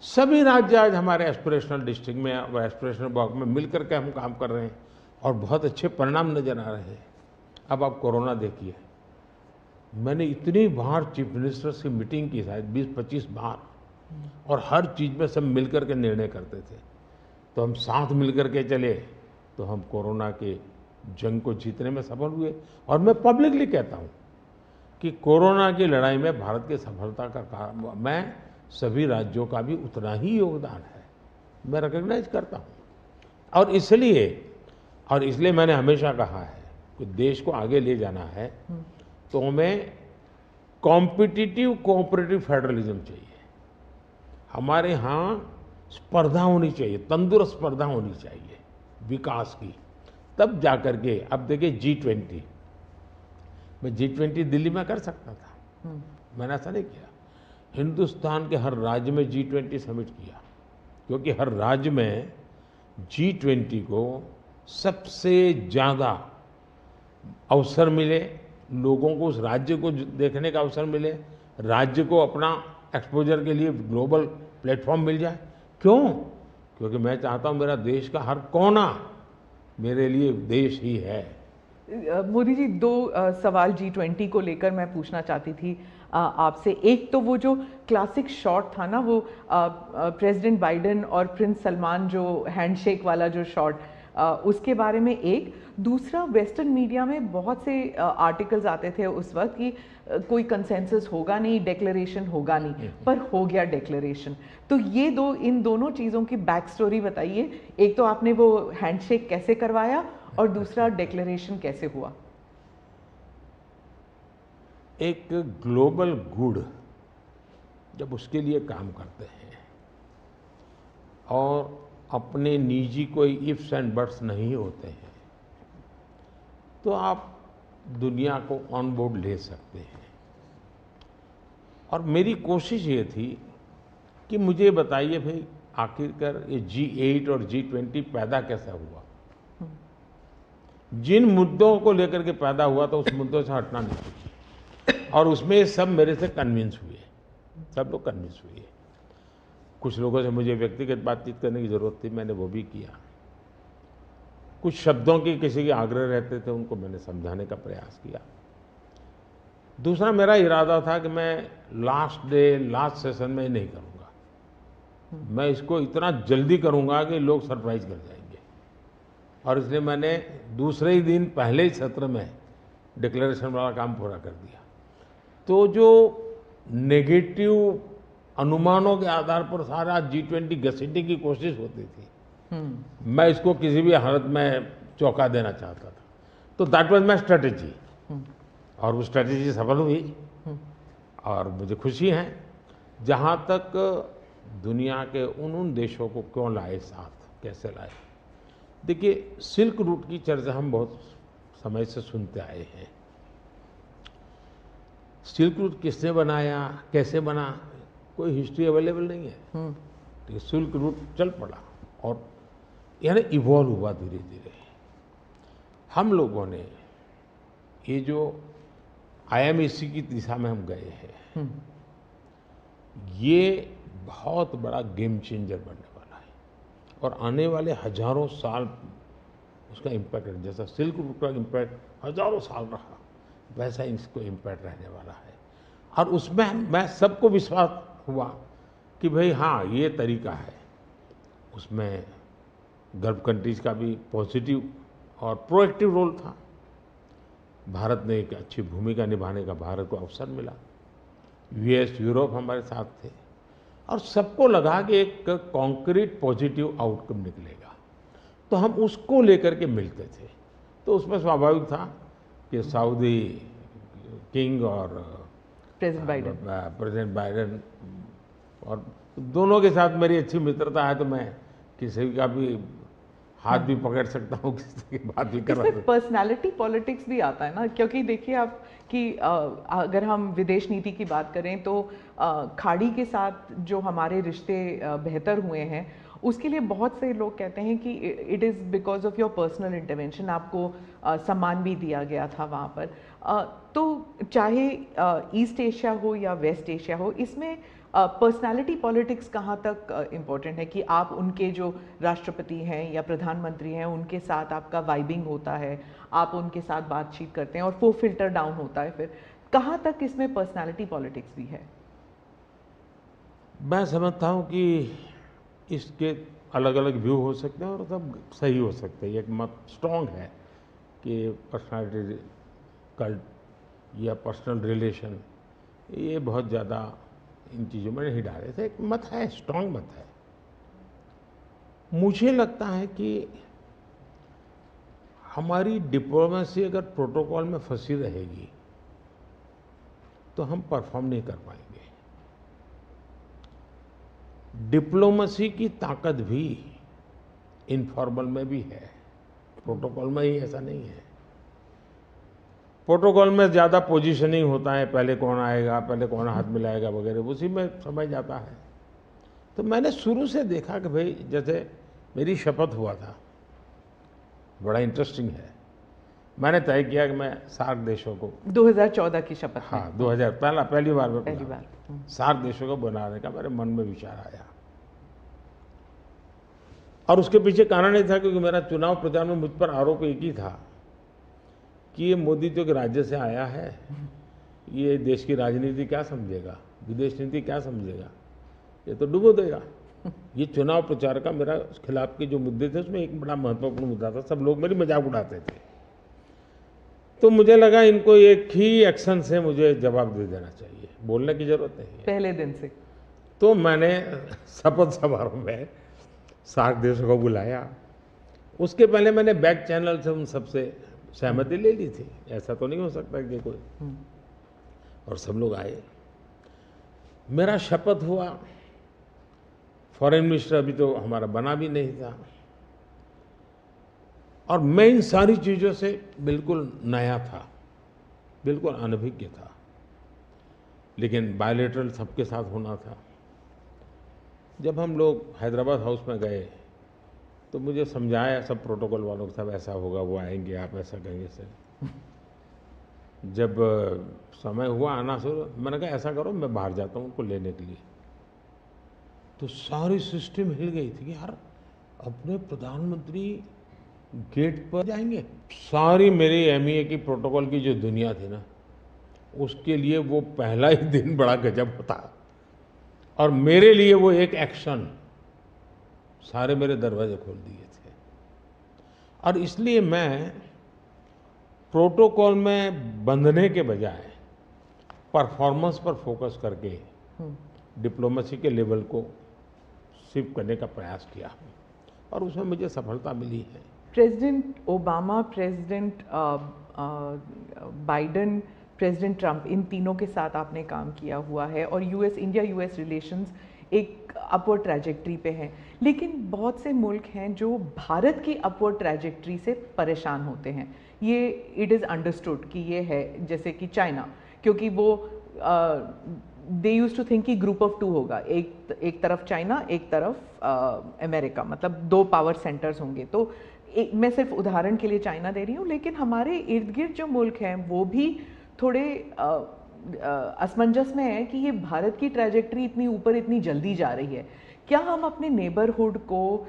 सभी राज्य आज हमारे एस्पिरेशनल डिस्ट्रिक्ट में और एस्पिरेशनल ब्लॉक में मिल करके हम काम कर रहे हैं, और बहुत अच्छे परिणाम नजर आ रहे हैं। अब आप कोरोना देखिए, मैंने इतनी बार चीफ मिनिस्टर से मीटिंग की, शायद 20-25 बार, और हर चीज़ में सब मिल करके निर्णय करते थे। तो हम साथ मिल करके चले तो हम कोरोना के जंग को जीतने में सफल हुए। और मैं पब्लिकली कहता हूँ कि कोरोना की लड़ाई में भारत की सफलता का कारण, मैं सभी राज्यों का भी उतना ही योगदान है, मैं रिकॉग्नाइज करता हूँ। और इसलिए मैंने हमेशा कहा है कि देश को आगे ले जाना है तो हमें कॉम्पिटिटिव कोऑपरेटिव फेडरलिज्म चाहिए। हमारे यहाँ स्पर्धा होनी चाहिए, तंदुरुस्त स्पर्धा होनी चाहिए विकास की, तब जाकर के। अब देखिए G20, मैं G20 दिल्ली में कर सकता था, मैंने ऐसा नहीं किया। हिंदुस्तान के हर राज्य में G20 समिट किया, क्योंकि हर राज्य में G20 को सबसे ज़्यादा अवसर मिले, लोगों को उस राज्य को देखने का अवसर मिले, राज्य को अपना एक्सपोजर के लिए ग्लोबल प्लेटफॉर्म मिल जाए। क्यों? क्योंकि मैं चाहता हूँ मेरा देश का हर कोना मेरे लिए देश ही है। मोदी जी, दो सवाल G20 को लेकर मैं पूछना चाहती थी आपसे। एक तो वो जो क्लासिक शॉट था ना, वो प्रेसिडेंट बाइडेन और प्रिंस सलमान जो हैंडशेक वाला जो शॉट, उसके बारे में एक। दूसरा, वेस्टर्न मीडिया में बहुत से आर्टिकल्स आते थे उस वक्त कि कोई कंसेंसस होगा नहीं, डेक्लेरेशन होगा नहीं, पर हो गया डेक्लेरेशन। तो ये दो, इन दोनों चीज़ों की बैक स्टोरी बताइए। एक तो आपने वो हैंडशेक कैसे करवाया, और दूसरा डेक्लेरेशन कैसे हुआ? एक ग्लोबल गुड जब उसके लिए काम करते हैं और अपने निजी कोई इफ्स एंड बट्स नहीं होते हैं, तो आप दुनिया को ऑन बोर्ड ले सकते हैं। और मेरी कोशिश ये थी कि मुझे बताइए भाई, आखिरकार ये G8 और G20 पैदा कैसा हुआ। जिन मुद्दों को लेकर के पैदा हुआ तो उस मुद्दों से हटना नहीं, और उसमें सब मेरे से कन्विंस हुए, सब लोग कन्विंस हुए। कुछ लोगों से मुझे व्यक्तिगत बातचीत करने की ज़रूरत थी, मैंने वो भी किया। कुछ शब्दों की किसी के आग्रह रहते थे, उनको मैंने समझाने का प्रयास किया। दूसरा, मेरा इरादा था कि मैं लास्ट डे, लास्ट सेशन में नहीं करूँगा, मैं इसको इतना जल्दी करूँगा कि लोग सरप्राइज कर जाएंगे। और इसलिए मैंने दूसरे ही दिन, पहले ही सत्र में डिक्लेरेशन वाला काम पूरा कर दिया। तो जो नेगेटिव अनुमानों के आधार पर सारा G20 घसीटने की कोशिश होती थी, मैं इसको किसी भी हालत में चौंका देना चाहता था। तो दैट वाज माय स्ट्रेटेजी, और वो स्ट्रेटेजी सफल हुई। और मुझे खुशी है, जहाँ तक दुनिया के उन देशों को क्यों लाए साथ, कैसे लाए। देखिए, सिल्क रूट की चर्चा हम बहुत समय से सुनते आए हैं। सिल्क रूट किसने बनाया, कैसे बना, कोई हिस्ट्री अवेलेबल नहीं है। तो सिल्क रूट चल पड़ा और यानी इवॉल्व हुआ धीरे धीरे। हम लोगों ने ये जो IMEC की दिशा में हम गए हैं, ये बहुत बड़ा गेम चेंजर बनने वाला है, और आने वाले हजारों साल उसका इम्पैक्ट है। जैसा सिल्क रूट का इम्पैक्ट हजारों साल रहा, वैसा इसको इम्पैक्ट रहने वाला है। और उसमें मैं सबको विश्वास हुआ कि भाई हाँ, ये तरीका है। उसमें गल्फ कंट्रीज का भी पॉजिटिव और प्रोएक्टिव रोल था। भारत ने एक अच्छी भूमिका निभाने का भारत को अवसर मिला। US, यूरोप हमारे साथ थे, और सबको लगा कि एक कॉन्क्रीट पॉजिटिव आउटकम निकलेगा, तो हम उसको लेकर के मिलते थे। तो उसमें स्वाभाविक था कि सऊदी किंग और प्रेसिडेंट बाइडेन, और दोनों के साथ मेरी अच्छी मित्रता है, तो मैं किसी का भी हाथ भी पकड़ सकता हूँ, किसी की बात भी कर सकता हूँ। पर्सनालिटी पॉलिटिक्स भी आता है ना, क्योंकि देखिए आप कि अगर हम विदेश नीति की बात करें तो खाड़ी के साथ जो हमारे रिश्ते बेहतर हुए हैं, उसके लिए बहुत से लोग कहते हैं कि it is because of your personal intervention. आपको सम्मान भी दिया गया था वहाँ पर। तो चाहे ईस्ट एशिया हो या वेस्ट एशिया हो, इसमें पर्सनालिटी पॉलिटिक्स कहाँ तक इम्पोर्टेंट है कि आप उनके जो राष्ट्रपति हैं या प्रधानमंत्री हैं, उनके साथ आपका वाइबिंग होता है, आप उनके साथ बातचीत करते हैं और वो फिल्टर डाउन होता है। फिर कहाँ तक इसमें पर्सनालिटी पॉलिटिक्स भी है? मैं समझता हूँ कि इसके अलग अलग व्यू हो सकते हैं और सब सही हो सकते हैं। एक मत स्ट्रॉन्ग है कि पर्सनालिटी कल्ट या पर्सनल रिलेशन, ये बहुत ज़्यादा इन चीज़ों में नहीं डाले थे। एक मत है, स्ट्रॉन्ग मत है। मुझे लगता है कि हमारी डिप्लोमेसी अगर प्रोटोकॉल में फंसी रहेगी तो हम परफॉर्म नहीं कर पाएंगे। डिप्लोमेसी की ताकत भी इनफॉर्मल में भी है, प्रोटोकॉल में ही ऐसा नहीं है। प्रोटोकॉल में ज़्यादा पोजीशनिंग होता है, पहले कौन आएगा, पहले कौन हाथ मिलाएगा वगैरह, उसी में समझ जाता है। तो मैंने शुरू से देखा कि भाई, जैसे मेरी शपथ हुआ था, बड़ा इंटरेस्टिंग है। मैंने तय किया कि मैं सार्क देशों को 2014 की शपथ में। हाँ 2000 पहली बार में पहली बार। सार्क देशों को बनाने का मेरे मन में विचार आया। और उसके पीछे कारण ये था क्योंकि मेरा चुनाव प्रचार में मुझ पर आरोप एक ही था कि ये मोदी जो कि राज्य से आया है, ये देश की राजनीति क्या समझेगा, विदेश नीति क्या समझेगा, ये तो डुबो देगा। ये चुनाव प्रचार का मेरा खिलाफ के जो मुद्दे थे उसमें एक बड़ा महत्वपूर्ण मुद्दा था। सब लोग मेरी मजाक उड़ाते थे। तो मुझे लगा इनको एक ही एक्शन से मुझे जवाब दे देना चाहिए, बोलने की जरूरत नहीं है। पहले दिन से। तो मैंने शपथ समारोह में सार्क देशों को बुलाया। उसके पहले मैंने बैक चैनल से उन सबसे सहमति ले ली थी, ऐसा तो नहीं हो सकता कि कोई, और सब लोग आए। मेरा शपथ हुआ। फॉरेन मिनिस्टर अभी तो हमारा बना भी नहीं था, और मैं इन सारी चीज़ों से बिल्कुल नया था, बिल्कुल अनभिज्ञ था, लेकिन बायलैटरल सबके साथ होना था। जब हम लोग हैदराबाद हाउस में गए तो मुझे समझाया सब प्रोटोकॉल वालों को, सब ऐसा होगा, वो आएंगे, आप ऐसा कहेंगे सर। जब समय हुआ आना शुरू, मैंने कहा ऐसा करो मैं बाहर जाता हूँ उनको लेने के लिए। तो सारी सिस्टम हिल गई थी कि यार अपने प्रधानमंत्री गेट पर जाएंगे। सारी मेरी एमईए की प्रोटोकॉल की जो दुनिया थी ना, उसके लिए वो पहला ही दिन बड़ा गजब होता, और मेरे लिए वो एक एक्शन सारे मेरे दरवाजे खोल दिए थे। और इसलिए मैं प्रोटोकॉल में बंधने के बजाय परफॉर्मेंस पर फोकस करके डिप्लोमेसी के लेवल को शिफ्ट करने का प्रयास किया, और उसमें मुझे सफलता मिली है। President Obama, president Biden, president Trump, इन तीनों के साथ आपने काम किया हुआ है, और इंडिया यूएस रिलेशंस एक अपवर्ड ट्रैजेक्टरी पे हैं। लेकिन बहुत से मुल्क हैं जो भारत की अपवर्ड ट्रैजेक्टरी से परेशान होते हैं। ये इट इज़ अंडरस्टूड कि ये है, जैसे कि चाइना, क्योंकि वो दे यूज टू थिंक कि ग्रुप ऑफ टू होगा, एक तरफ चाइना, एक तरफ अमेरिका, मतलब दो पावर सेंटर्स होंगे। तो मैं सिर्फ उदाहरण के लिए चाइना दे रही हूँ, लेकिन हमारे इर्द गिर्द जो मुल्क हैं वो भी थोड़े असमंजस में है कि ये भारत की ट्रैजेक्टरी इतनी ऊपर इतनी जल्दी जा रही है। क्या हम अपने नेबरहुड को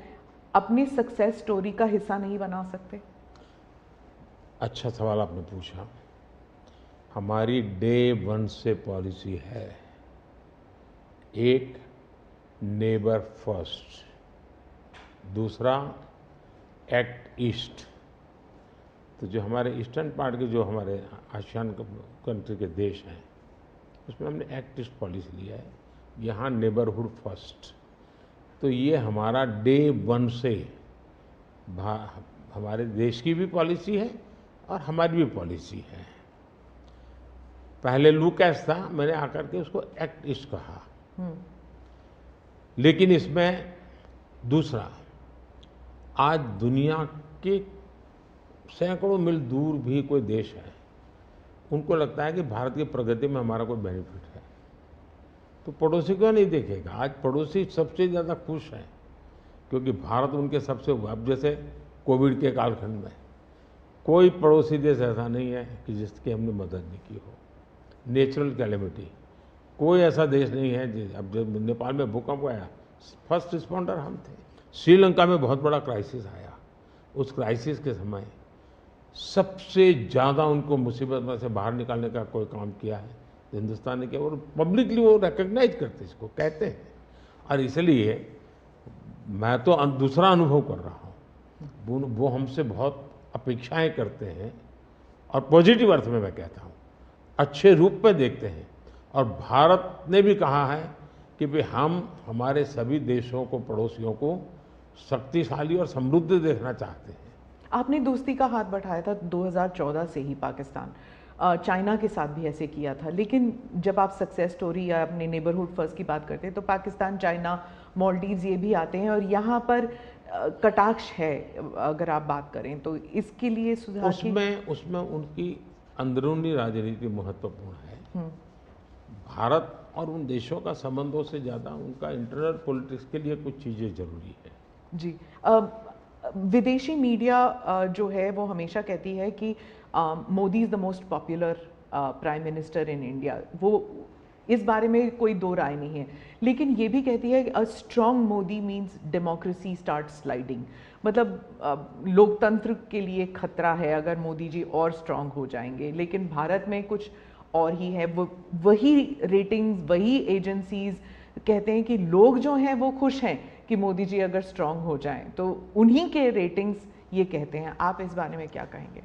अपनी सक्सेस स्टोरी का हिस्सा नहीं बना सकते? अच्छा सवाल आपने पूछा। हमारी डे वन से पॉलिसी है, एक नेबर फर्स्ट, दूसरा एक्ट ईस्ट। तो जो हमारे ईस्टर्न पार्ट के जो हमारे आसियान कंट्री के देश हैं, उसमें हमने एक्ट ईस्ट पॉलिसी लिया है, यहाँ नेबरहुड फर्स्ट। तो ये हमारा डे वन से हमारे देश की भी पॉलिसी है और हमारी भी पॉलिसी है। पहले लूकैस था, मैंने आकर के उसको एक्ट ईस्ट कहा। लेकिन इसमें दूसरा, आज दुनिया के सैकड़ों मील दूर भी कोई देश है, उनको लगता है कि भारत की प्रगति में हमारा कोई बेनिफिट है, तो पड़ोसी को नहीं देखेगा। आज पड़ोसी सबसे ज़्यादा खुश हैं क्योंकि भारत उनके सबसे, अब जैसे कोविड के कालखंड में कोई पड़ोसी देश ऐसा नहीं है कि जिसकी हमने मदद नहीं की हो। नेचुरल कैलेमिटी, कोई ऐसा देश नहीं है। अब जब नेपाल में भूकंप आया, फर्स्ट रिस्पॉन्डर हम थे। श्रीलंका में बहुत बड़ा क्राइसिस आया, उस क्राइसिस के समय सबसे ज़्यादा उनको मुसीबत में से बाहर निकालने का कोई काम किया है तो हिंदुस्तान ने किया, और पब्लिकली वो रिकग्नाइज करते, इसको कहते हैं। और इसलिए मैं तो दूसरा अनुभव कर रहा हूँ, वो हमसे बहुत अपेक्षाएं करते हैं, और पॉजिटिव अर्थ में मैं कहता हूँ, अच्छे रूप में देखते हैं। और भारत ने भी कहा है कि भाई हम हमारे सभी देशों को, पड़ोसियों को शक्तिशाली और समृद्ध देखना चाहते हैं। आपने दोस्ती का हाथ बढ़ाया था 2014 से ही पाकिस्तान, चाइना के साथ भी ऐसे किया था। लेकिन जब आप सक्सेस स्टोरी या अपने नेबरहुड फर्स्ट की बात करते हैं तो पाकिस्तान, चाइना, मालदीव्स ये भी आते हैं, और यहाँ पर कटाक्ष है अगर आप बात करें तो। इसके लिए सुधार उसमें उनकी अंदरूनी राजनीति महत्वपूर्ण है। भारत और उन देशों का संबंधों से ज़्यादा उनका इंटरनल पॉलिटिक्स के लिए कुछ चीज़ें जरूरी है। जी, विदेशी मीडिया जो है वो हमेशा कहती है कि Modi is the most popular prime minister in India. वो इस बारे में कोई दो राय नहीं है, लेकिन ये भी कहती है a strong Modi means democracy start sliding. मतलब लोकतंत्र के लिए खतरा है अगर मोदी जी और स्ट्रॉन्ग हो जाएंगे, लेकिन भारत में कुछ और ही है। वो वही रेटिंग्स, वही एजेंसीज कहते हैं कि लोग जो हैं वो खुश हैं कि मोदी जी अगर स्ट्रॉन्ग हो जाएं, तो उन्हीं के रेटिंग्स ये कहते हैं। आप इस बारे में क्या कहेंगे?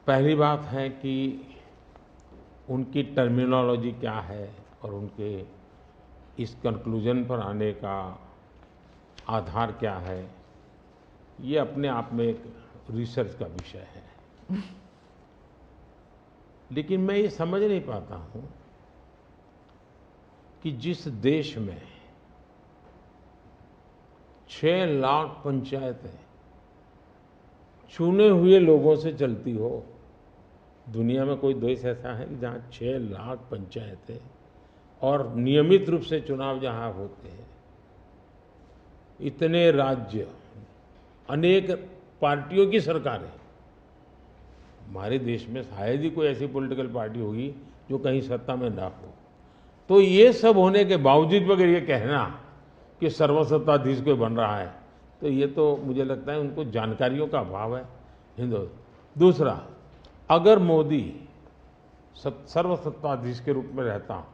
पहली बात है कि उनकी टर्मिनोलॉजी क्या है और उनके इस कंक्लूजन पर आने का आधार क्या है, ये अपने आप में एक रिसर्च का विषय है। लेकिन मैं ये समझ नहीं पाता हूँ कि जिस देश में 6 लाख पंचायतें चुने हुए लोगों से चलती हो, दुनिया में कोई देश ऐसा है कि जहाँ 6 लाख पंचायतें और नियमित रूप से चुनाव जहाँ होते हैं, इतने राज्य, अनेक पार्टियों की सरकारें, हमारे देश में शायद ही कोई ऐसी पॉलिटिकल पार्टी होगी जो कहीं सत्ता में ना हो। तो ये सब होने के बावजूद अगर ये कहना कि सर्वसत्ताधीश कोई बन रहा है, तो ये तो मुझे लगता है उनको जानकारियों का अभाव है हिंदू। दूसरा, अगर मोदी सर्वसत्ताधीश के रूप में रहता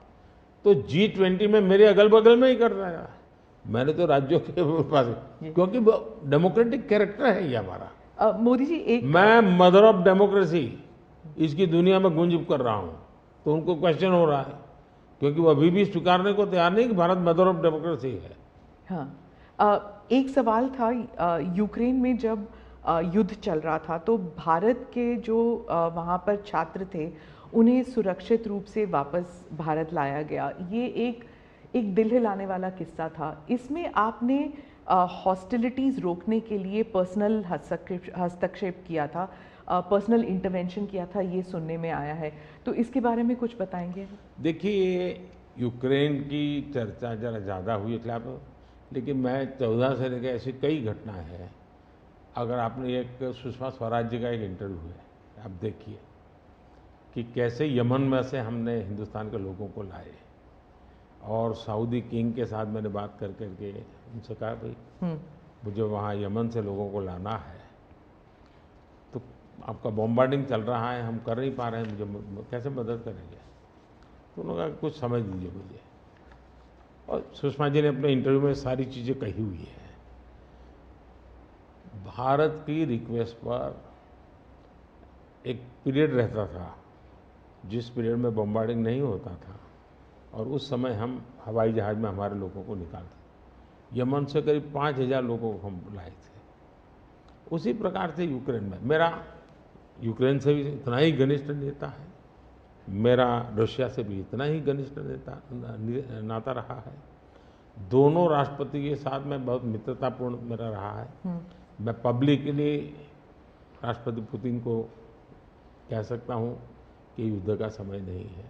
तो G20 में मेरे अगल बगल में ही कर रहा है। मैंने तो राज्यों के पास, क्योंकि डेमोक्रेटिक कैरेक्टर है ये हमारा। मोदी जी एक मैं मदर ऑफ डेमोक्रेसी इसकी दुनिया में गुंज कर रहा हूँ, तो उनको क्वेश्चन हो रहा है, क्योंकि वो अभी भी स्वीकारने को तैयार नहीं कि भारत मदर ऑफ डेमोक्रेसी है। हाँ, एक सवाल था, यूक्रेन में जब युद्ध चल रहा था तो भारत के जो वहाँ पर छात्र थे उन्हें सुरक्षित रूप से वापस भारत लाया गया। ये एक दिल हिलाने वाला किस्सा था। इसमें आपने हॉस्टिलिटीज़ रोकने के लिए पर्सनल हस्तक्षेप किया था, पर्सनल इंटरवेंशन किया था, ये सुनने में आया है। तो इसके बारे में कुछ बताएंगे? देखिए, यूक्रेन की चर्चा जरा ज़्यादा हुई है खिलाफ, लेकिन मैं 14 से लेकर ऐसी कई घटनाएं हैं। अगर आपने एक सुषमा स्वराज जी का एक इंटरव्यू है, आप देखिए कि कैसे यमन में से हमने हिंदुस्तान के लोगों को लाए, और सऊदी किंग के साथ मैंने बात कर करके उनसे कहा भाई मुझे वहाँ यमन से लोगों को लाना है, तो आपका बॉम्बार्डिंग चल रहा है, हम कर नहीं पा रहे हैं, मुझे कैसे मदद करेंगे? तो उन्होंने कहा कुछ समझ लीजिए मुझे। और सुषमा जी ने अपने इंटरव्यू में सारी चीज़ें कही हुई है। भारत की रिक्वेस्ट पर एक पीरियड रहता था जिस पीरियड में बॉम्बार्डिंग नहीं होता था, और उस समय हम हवाई जहाज़ में हमारे लोगों को निकालते। यमन से करीब 5,000 लोगों को हम लाए थे। उसी प्रकार से यूक्रेन में, मेरा यूक्रेन से भी इतना ही घनिष्ठ नेता है, मेरा रशिया से भी इतना ही घनिष्ठ नाता रहा है। दोनों राष्ट्रपति के साथ में बहुत मित्रतापूर्ण मेरा रहा है। मैं पब्लिकली राष्ट्रपति पुतिन को कह सकता हूँ कि युद्ध का समय नहीं है।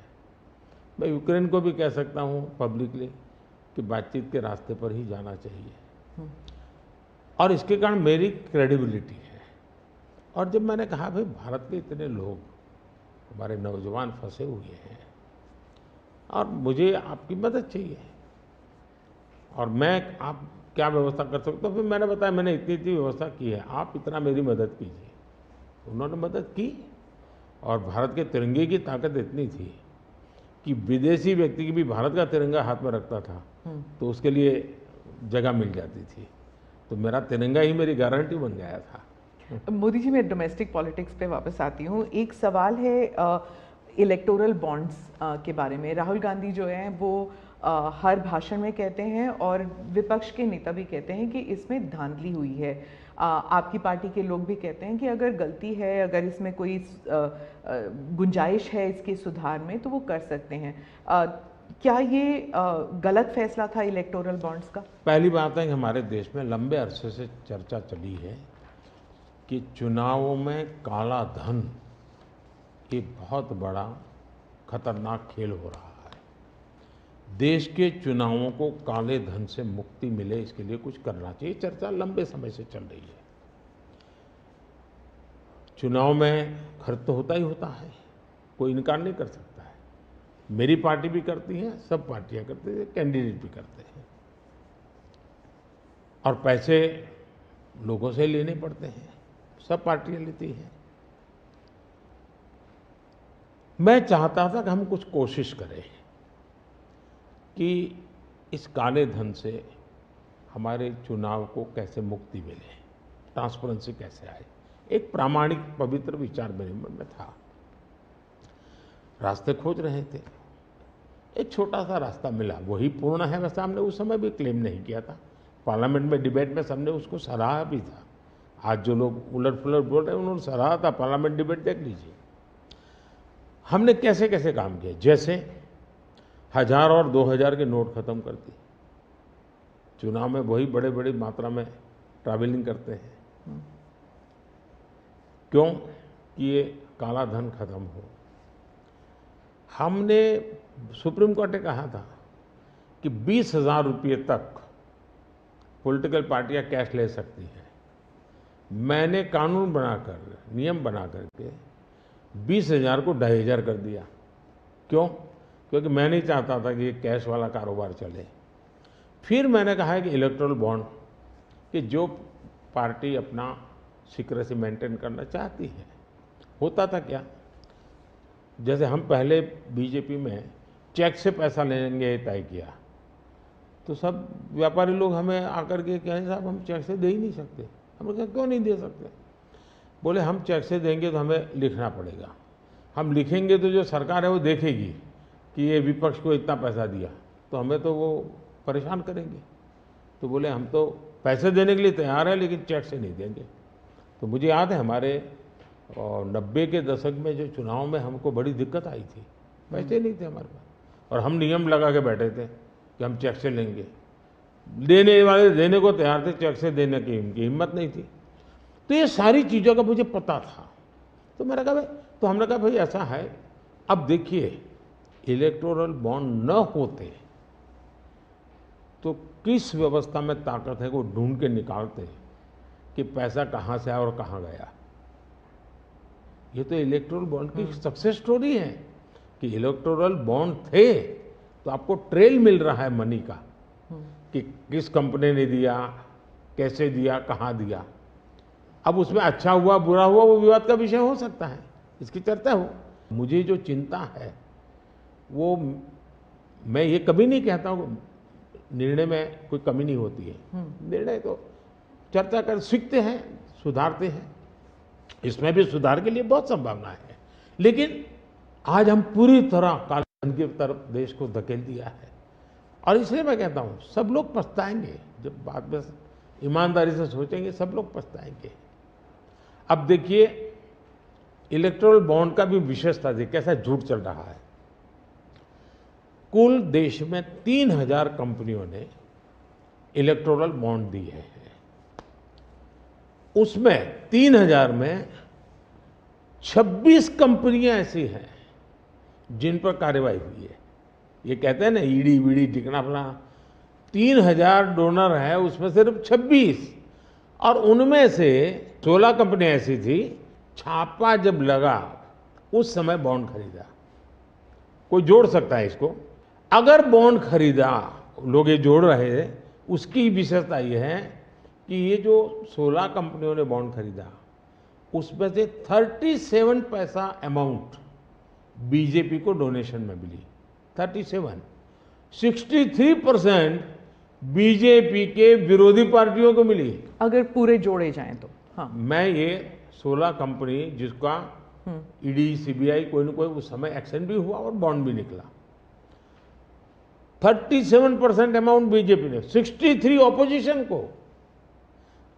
मैं यूक्रेन को भी कह सकता हूँ पब्लिकली कि बातचीत के रास्ते पर ही जाना चाहिए, और इसके कारण मेरी क्रेडिबिलिटी है। और जब मैंने कहा भाई भारत के इतने लोग, हमारे नौजवान फंसे हुए हैं और मुझे आपकी मदद चाहिए, और मैं आप क्या व्यवस्था कर सकते हो, फिर मैंने बताया मैंने इतनी इतनी व्यवस्था की है, आप इतना मेरी मदद कीजिए। उन्होंने मदद की, और भारत के तिरंगे की ताकत इतनी थी कि विदेशी व्यक्ति की भी भारत का तिरंगा हाथ में रखता था तो उसके लिए जगह मिल जाती थी। तो मेरा तिरंगा ही मेरी गारंटी बन गया था। मोदी जी, मैं डोमेस्टिक पॉलिटिक्स पे वापस आती हूँ। एक सवाल है इलेक्टोरल बॉन्ड्स के बारे में। राहुल गांधी जो हैं वो हर भाषण में कहते हैं, और विपक्ष के नेता भी कहते हैं कि इसमें धांधली हुई है। आपकी पार्टी के लोग भी कहते हैं कि अगर गलती है, अगर इसमें कोई गुंजाइश है इसके सुधार में, तो वो कर सकते हैं। क्या ये गलत फैसला था इलेक्टोरल बॉन्ड्स का? पहली बात है कि हमारे देश में लंबे अरसे से चर्चा चली है कि चुनावों में काला धन एक बहुत बड़ा खतरनाक खेल हो रहा है। देश के चुनावों को काले धन से मुक्ति मिले, इसके लिए कुछ करना चाहिए। चर्चा लंबे समय से चल रही है। चुनाव में खर्च तो होता ही होता है, कोई इनकार नहीं कर सकता है। मेरी पार्टी भी करती है, सब पार्टियां करती हैं, कैंडिडेट भी करते हैं, और पैसे लोगों से लेने पड़ते हैं, सब पार्टियां लेती हैं। मैं चाहता था कि हम कुछ कोशिश करें कि इस काले धन से हमारे चुनाव को कैसे मुक्ति मिले, ट्रांसपेरेंसी कैसे आए। एक प्रामाणिक पवित्र विचार मेरे मन में था, रास्ते खोज रहे थे, एक छोटा सा रास्ता मिला, वही पूर्ण है। वैसे हमने उस समय भी क्लेम नहीं किया था, पार्लियामेंट में डिबेट में सबने उसको सराहा भी था। आज जो लोग उलट पुलट बोल रहे हैं उन्होंने सराहा था, पार्लियामेंट डिबेट देख लीजिए। हमने कैसे कैसे काम किया, जैसे 1000 और 2000 के नोट खत्म कर दिए। चुनाव में वही बड़े बड़ी मात्रा में ट्रैवलिंग करते हैं, क्यों कि ये काला धन खत्म हो। हमने सुप्रीम कोर्ट ने कहा था कि 20,000 रुपये तक पॉलिटिकल पार्टियां कैश ले सकती हैं। मैंने कानून बनाकर, नियम बना करके 20,000 को 2,500 कर दिया। क्यों? क्योंकि मैं नहीं चाहता था कि ये कैश वाला कारोबार चले। फिर मैंने कहा है कि इलेक्टोरल बॉन्ड, कि जो पार्टी अपना सीक्रेसी मेंटेन करना चाहती है। होता था क्या, जैसे हम पहले बीजेपी में चेक से पैसा लेंगे तय किया, तो सब व्यापारी लोग हमें आकर के कहें साहब हम चेक से दे ही नहीं सकते। हमने कहा क्यों नहीं दे सकते? बोले हम चेक से देंगे तो हमें लिखना पड़ेगा, हम लिखेंगे तो जो सरकार है वो देखेगी कि ये विपक्ष को इतना पैसा दिया, तो हमें तो वो परेशान करेंगे। तो बोले हम तो पैसे देने के लिए तैयार है लेकिन चेक से नहीं देंगे। तो मुझे याद है हमारे 90 के दशक में जो चुनाव में हमको बड़ी दिक्कत आई थी, पैसे नहीं थे हमारे पास, और हम नियम लगा के बैठे थे कि हम चेक से लेंगे। देने वाले देने को तैयार थे, चेक से देने की उनकी हिम्मत नहीं थी। तो ये सारी चीज़ों का मुझे पता था। तो मैंने कहा भाई, तो हमने कहा भाई ऐसा है, अब देखिए इलेक्टोरल बॉन्ड न होते तो किस व्यवस्था में ताकत है वो ढूंढ के निकालते कि पैसा कहाँ से आया और कहाँ गया। ये तो इलेक्टोरल बॉन्ड की सक्सेस स्टोरी है कि इलेक्टोरल बॉन्ड थे तो आपको ट्रेल मिल रहा है मनी का, कि किस कंपनी ने दिया, कैसे दिया, कहाँ दिया। अब उसमें अच्छा हुआ बुरा हुआ वो विवाद का विषय हो सकता है, इसकी चर्चा हो। मुझे जो चिंता है वो, मैं ये कभी नहीं कहता हूँ निर्णय में कोई कमी नहीं होती है, निर्णय तो चर्चा कर सीखते हैं, सुधारते हैं, इसमें भी सुधार के लिए बहुत संभावना है। लेकिन आज हम पूरी तरह काले धन की तरफ देश को धकेल दिया है, और इसलिए मैं कहता हूँ सब लोग पछताएंगे जब बाद में ईमानदारी से सोचेंगे, सब लोग पछताएंगे। अब देखिए इलेक्टोरल बॉन्ड का भी विशेषता देखिए कैसा झूठ चल रहा है। कुल देश में 3000 कंपनियों ने इलेक्टोरल बॉन्ड दिए हैं, उसमें 3000 में 26 कंपनियां ऐसी हैं जिन पर कार्रवाई हुई है। ये कहते हैं ना ईडी वीडी टिकना फला, 3000 डोनर है उसमें सिर्फ 26, और उनमें से 16 कंपनियां ऐसी थी छापा जब लगा उस समय बॉन्ड खरीदा। कोई जोड़ सकता है इसको? अगर बॉन्ड खरीदा, लोग ये जोड़ रहे हैं, उसकी विशेषता ये है कि ये जो 16 कंपनियों ने बॉन्ड खरीदा उसमें से 37 पैसा अमाउंट बीजेपी को डोनेशन में मिली। 37, 63% बीजेपी के विरोधी पार्टियों को मिली। अगर पूरे जोड़े जाएं तो हाँ, मैं ये 16 कंपनी जिसका ईडी सीबीआई कोई न कोई उस समय एक्शन भी हुआ और बॉन्ड भी निकला, 37% अमाउंट बीजेपी ने, 63 ऑपोजिशन को।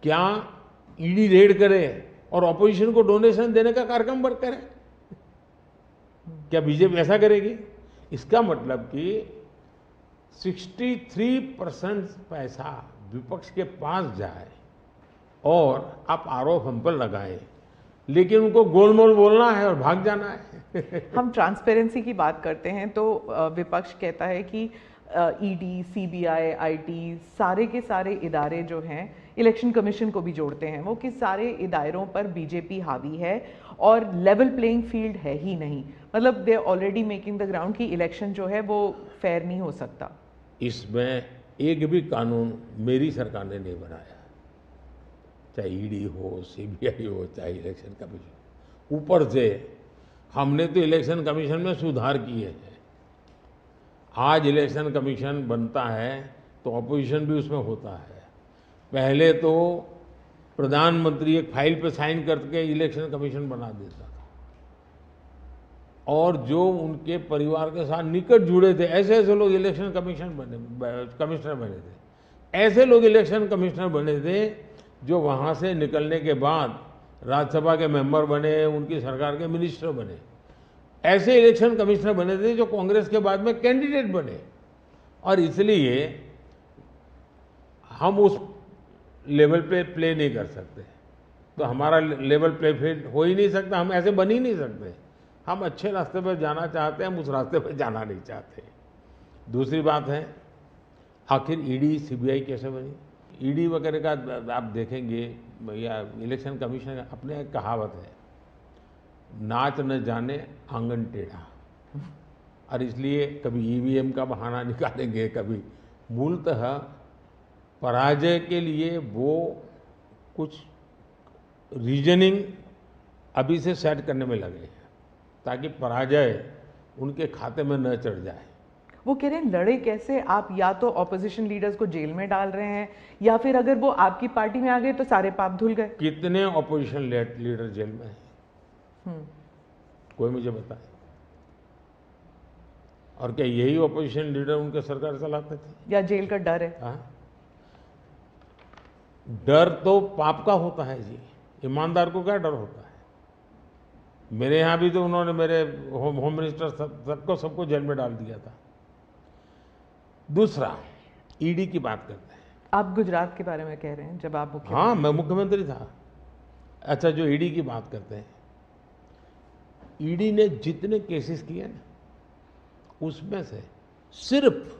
क्या ईडी रेड करे और ऑपोजिशन को डोनेशन देने का कार्यक्रम वर्क करे? क्या बीजेपी ऐसा करेगी? इसका मतलब कि 63% पैसा विपक्ष के पास जाए और आप आरोप हम पर लगाएं, लेकिन उनको गोलमोल बोलना है और भाग जाना है। हम ट्रांसपेरेंसी की बात करते हैं तो विपक्ष कहता है कि ईडी, सीबीआई, आईटी, सारे के सारे इदारे जो हैं इलेक्शन कमीशन को भी जोड़ते हैं वो कि सारे इदारों पर बीजेपी हावी है और लेवल प्लेइंग फील्ड है ही नहीं, मतलब they already making the ground कि इलेक्शन जो है वो फेयर नहीं हो सकता। इसमें एक भी कानून मेरी सरकार ने नहीं बनाया, चाहे ईडी हो, सीबीआई हो, चाहे इलेक्शन कमीशन। ऊपर से हमने तो इलेक्शन कमीशन में सुधार किए हैं। आज इलेक्शन कमीशन बनता है तो ऑपोजिशन भी उसमें होता है। पहले तो प्रधानमंत्री एक फाइल पे साइन करके इलेक्शन कमीशन बना देता था, और जो उनके परिवार के साथ निकट जुड़े थे ऐसे ऐसे लोग इलेक्शन कमिश्नर बने थे। ऐसे लोग इलेक्शन कमिश्नर बने थे जो वहाँ से निकलने के बाद राज्यसभा के मेंबर बने, उनकी सरकार के मिनिस्टर बने। ऐसे इलेक्शन कमिश्नर बने थे जो कांग्रेस के बाद में कैंडिडेट बने, और इसलिए हम उस लेवल पे प्ले नहीं कर सकते। तो हमारा लेवल प्ले फील्ड हो ही नहीं सकता, हम ऐसे बन ही नहीं सकते। हम अच्छे रास्ते पर जाना चाहते हैं, हम उस रास्ते पर जाना नहीं चाहते। दूसरी बात है, आखिर ईडी सीबीआई कैसे बनी? ईडी वगैरह का आप देखेंगे या इलेक्शन कमीशन का अपने एक कहावत है, नाच न जाने आंगन टेढ़ा। और इसलिए कभी ईवीएम का बहाना निकालेंगे, कभी मूलतः पराजय के लिए वो कुछ रीजनिंग अभी से सेट करने में लगे हैं ताकि पराजय उनके खाते में न चढ़ जाए। वो कह रहे हैं लड़े कैसे आप, या तो ऑपोजिशन लीडर्स को जेल में डाल रहे हैं या फिर अगर वो आपकी पार्टी में आ गए तो सारे पाप धुल गए। कितने ऑपोजिशन लीडर जेल में हैं? कोई मुझे बताए। और क्या यही ऑपोजिशन लीडर उनके सरकार चलाते थे? या जेल का डर है? हाँ, डर तो पाप का होता है जी, ईमानदार को क्या डर होता है? मेरे यहाँ भी तो उन्होंने मेरे होम मिनिस्टर सबको जेल में डाल दिया था। दूसरा, ईडी की बात करते हैं। आप गुजरात के बारे में कह रहे हैं जब आप मुख्यमंत्री? हाँ, मैं मुख्यमंत्री था। अच्छा, जो ईडी की बात करते हैं, ईडी ने जितने केसेस किए ना, उसमें से सिर्फ,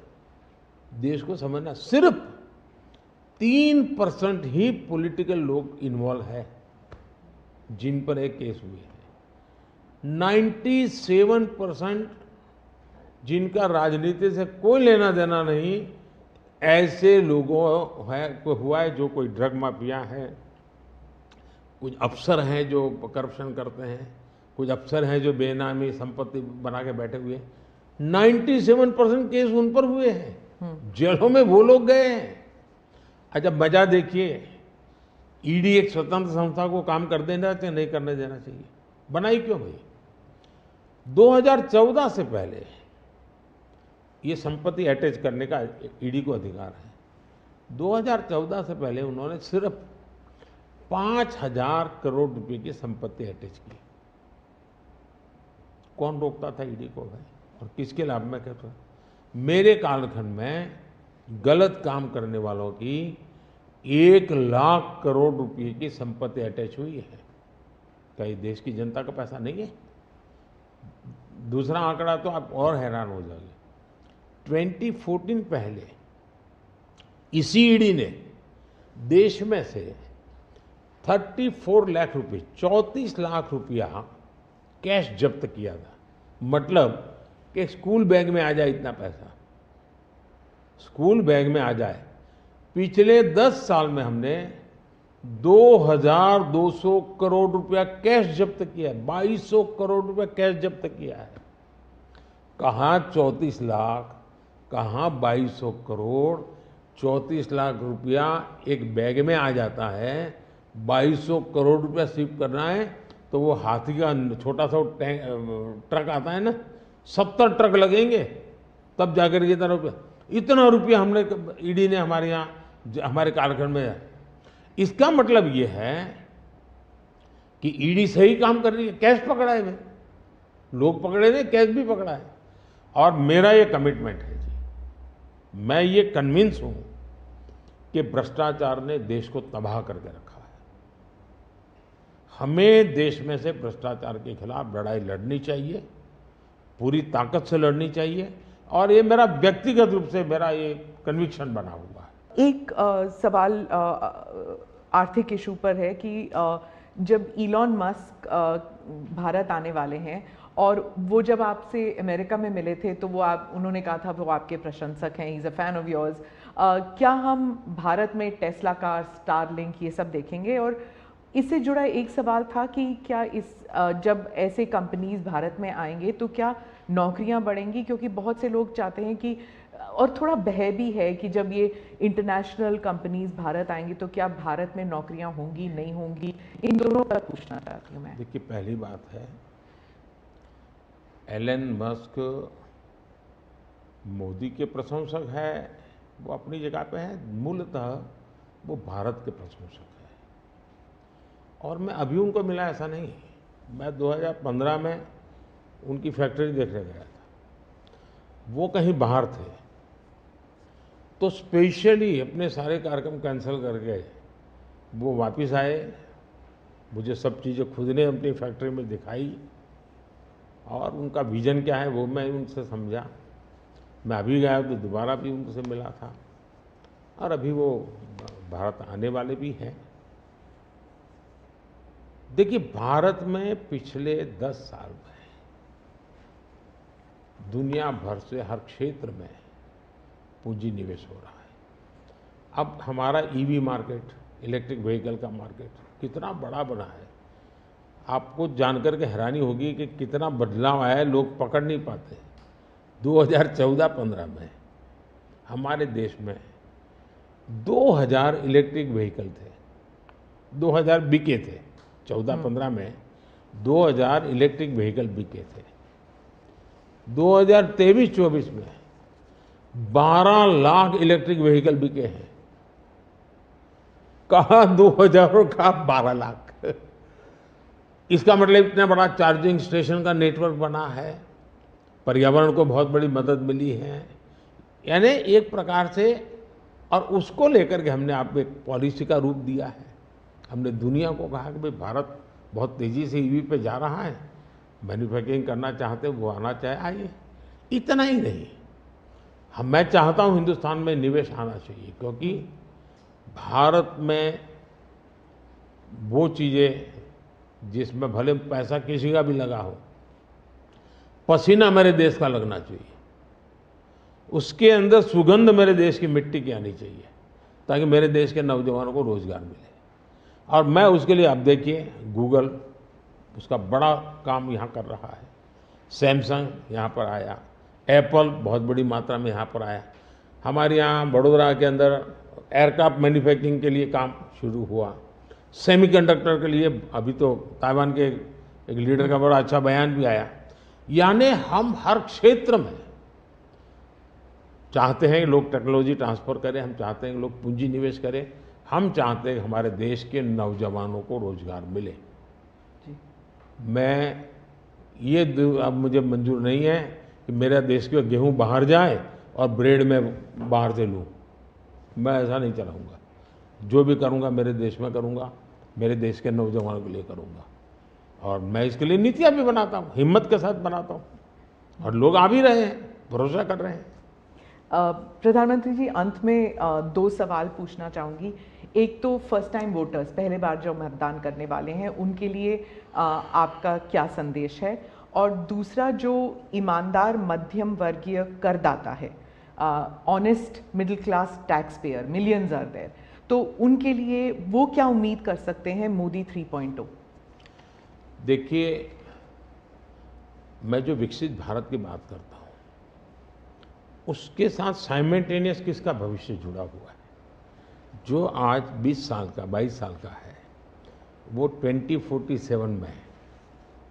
देश को समझना, सिर्फ 3% ही पॉलिटिकल लोग इन्वॉल्व है जिन पर एक केस हुए हैं। 97% जिनका राजनीति से कोई लेना देना नहीं, ऐसे लोगों को हुआ है जो कोई ड्रग माफिया है, कुछ अफसर हैं जो करप्शन करते हैं, कुछ अफसर हैं जो बेनामी संपत्ति बना के बैठे हुए हैं। 97% केस उन पर हुए हैं, जेलों में वो लोग गए हैं। अच्छा, मजा देखिए, ईडी एक स्वतंत्र संस्था को काम कर देना चाहिए, नहीं करने देना चाहिए? बनाई क्यों भाई? 2014 से पहले ये संपत्ति अटैच करने का ईडी को अधिकार है। 2014 से पहले उन्होंने सिर्फ 5,000 करोड़ रुपए की संपत्ति अटैच की। कौन रोकता था ईडी को भाई? और किसके लाभ में कहता था? मेरे कालखंड में गलत काम करने वालों की 1 लाख करोड़ रुपए की संपत्ति अटैच हुई है। कई देश की जनता का पैसा नहीं है? दूसरा आंकड़ा तो आप और हैरान हो जाओगे। 2014 पहले इसी ईडी ने देश में से 34 लाख रुपए, 34 लाख रुपया कैश जब्त किया था। मतलब कि स्कूल बैग में आ जाए इतना पैसा, स्कूल बैग में आ जाए। पिछले 10 साल में हमने 2,200 करोड़ रुपया कैश जब्त किया है। 2,200 करोड़ रुपया कैश जब्त किया है। कहाँ 34 लाख, कहाँ 2,200 करोड़। 34 लाख रुपया एक बैग में आ जाता है, 2,200 करोड़ रुपया शिफ्ट करना है तो वो हाथी का छोटा सा ट्रक आता है ना, 70 ट्रक लगेंगे तब जाकर इतना रुपया हमने ईडी ने हमारे यहाँ हमारे कालखंड में। इसका मतलब ये है कि ईडी सही काम कर रही है। कैश पकड़ा है भाई, लोग पकड़े नहीं, कैश भी पकड़ा है। और मेरा ये कमिटमेंट है जी, मैं ये कन्विंस हूं कि भ्रष्टाचार ने देश को तबाह करके रखा है। हमें देश में से भ्रष्टाचार के खिलाफ लड़ाई लड़नी चाहिए, पूरी ताकत से लड़नी चाहिए। और ये मेरा व्यक्तिगत रूप से मेरा ये कन्विक्शन बना हुआ है। एक सवाल आर्थिक इशू पर है कि जब इलॉन मस्क भारत आने वाले हैं और वो जब आपसे अमेरिका में मिले थे तो उन्होंने कहा था वो आपके प्रशंसक हैं, he is a fan of yours. क्या हम भारत में टेस्ला कार, स्टारलिंक ये सब देखेंगे? और इससे जुड़ा एक सवाल था कि क्या जब ऐसे कंपनीज भारत में आएंगे तो क्या नौकरियां बढ़ेंगी? क्योंकि बहुत से लोग चाहते हैं कि, और थोड़ा भय भी है कि जब ये इंटरनेशनल कंपनीज भारत आएंगी तो क्या भारत में नौकरियां होंगी, नहीं होंगी? इन दोनों पर पूछना चाहती हूँ मैं। देखिए, पहली बात है, एलन मस्क मोदी के प्रशंसक है, वो अपनी जगह पे है। मूलतः वो भारत के प्रशंसक है। और मैं अभी उनको मिला ऐसा नहीं, मैं 2015 में उनकी फैक्ट्री देखने गया था। वो कहीं बाहर थे, तो स्पेशली अपने सारे कार्यक्रम कैंसिल करके वो वापस आए। मुझे सब चीज़ें खुद ने अपनी फैक्ट्री में दिखाई और उनका विजन क्या है वो मैं उनसे समझा। मैं अभी गया तो दोबारा भी उनसे मिला था और अभी वो भारत आने वाले भी हैं। देखिए, भारत में पिछले 10 साल में दुनिया भर से हर क्षेत्र में पूंजी निवेश हो रहा है। अब हमारा ईवी मार्केट, इलेक्ट्रिक व्हीकल का मार्केट कितना बड़ा बना है, आपको जानकर के हैरानी होगी कि कितना बदलाव आया है, लोग पकड़ नहीं पाते। 2014-15 में हमारे देश में 2000 इलेक्ट्रिक व्हीकल थे, 2000 बिके थे। 14-15 में 2000 इलेक्ट्रिक व्हीकल बिके थे। 2023-24 में 12 लाख इलेक्ट्रिक व्हीकल बिके हैं। कहा 2000 और कहा 12 लाख। इसका मतलब इतना बड़ा चार्जिंग स्टेशन का नेटवर्क बना है, पर्यावरण को बहुत बड़ी मदद मिली है। यानी एक प्रकार से, और उसको लेकर के हमने आपको एक पॉलिसी का रूप दिया है। हमने दुनिया को कहा कि भाई भारत बहुत तेज़ी से ईवी पे जा रहा है, मैन्युफैक्चरिंग करना चाहते वो आना चाहे आइए। इतना ही नहीं, मैं चाहता हूँ हिंदुस्तान में निवेश आना चाहिए, क्योंकि भारत में वो चीज़ें जिसमें भले पैसा किसी का भी लगा हो, पसीना मेरे देश का लगना चाहिए, उसके अंदर सुगंध मेरे देश की मिट्टी की आनी चाहिए, ताकि मेरे देश के नौजवानों को रोजगार मिले। और मैं उसके लिए, आप देखिए, गूगल उसका बड़ा काम यहाँ कर रहा है, सैमसंग यहाँ पर आया, एप्पल बहुत बड़ी मात्रा में यहाँ पर आया। हमारे यहाँ बड़ोदरा के अंदर एयरक्राफ्ट मैन्युफैक्चरिंग के लिए काम शुरू हुआ। सेमीकंडक्टर के लिए अभी तो ताइवान के एक लीडर का बड़ा अच्छा बयान भी आया। यानी हम हर क्षेत्र में चाहते हैं कि लोग टेक्नोलॉजी ट्रांसफ़र करें, हम चाहते हैं कि लोग पूंजी निवेश करें, हम चाहते हैं कि हमारे देश के नौजवानों को रोजगार मिले। मैं ये अब मुझे मंजूर नहीं है कि मेरा देश के गेहूं बाहर जाए और ब्रेड में बाहर से लूँ। मैं ऐसा नहीं चलाऊँगा। जो भी करूँगा मेरे देश में करूँगा, मेरे देश के नौजवानों के लिए करूँगा। और मैं इसके लिए नीतियाँ भी बनाता हूँ, हिम्मत के साथ बनाता हूँ, और लोग आ भी रहे हैं, भरोसा कर रहे हैं। प्रधानमंत्री जी, अंत में 2 सवाल पूछना चाहूँगी। एक तो फर्स्ट टाइम वोटर्स, पहले बार जो मतदान करने वाले हैं, उनके लिए आपका क्या संदेश है? और दूसरा, जो ईमानदार मध्यम वर्गीय करदाता है, honest middle class tax payer, millions are there, तो उनके लिए वो क्या उम्मीद कर सकते हैं मोदी 3.0? देखिए, मैं जो विकसित भारत की बात करता हूँ, उसके साथ साइमल्टेनियस किसका भविष्य जुड़ा हुआ है? जो आज 20 साल का, 22 साल का है, वो 2047 में है,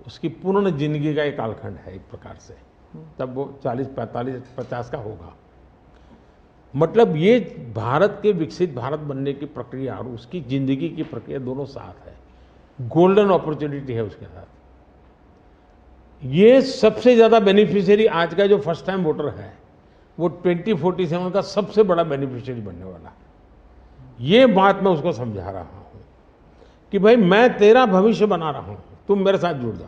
उसकी पूर्ण जिंदगी का एक कालखंड है एक प्रकार से। तब वो 40, 45, 50 का होगा। मतलब ये भारत के विकसित भारत बनने की प्रक्रिया और उसकी जिंदगी की प्रक्रिया दोनों साथ है। गोल्डन अपॉर्चुनिटी है उसके साथ। ये सबसे ज़्यादा बेनिफिशियरी आज का जो फर्स्ट टाइम वोटर है, वो 2047 का सबसे बड़ा बेनिफिशियरी बनने वाला है। ये बात मैं उसको समझा रहा हूँ कि भाई मैं तेरा भविष्य बना रहा हूँ, तुम मेरे साथ जुड़ जाओ।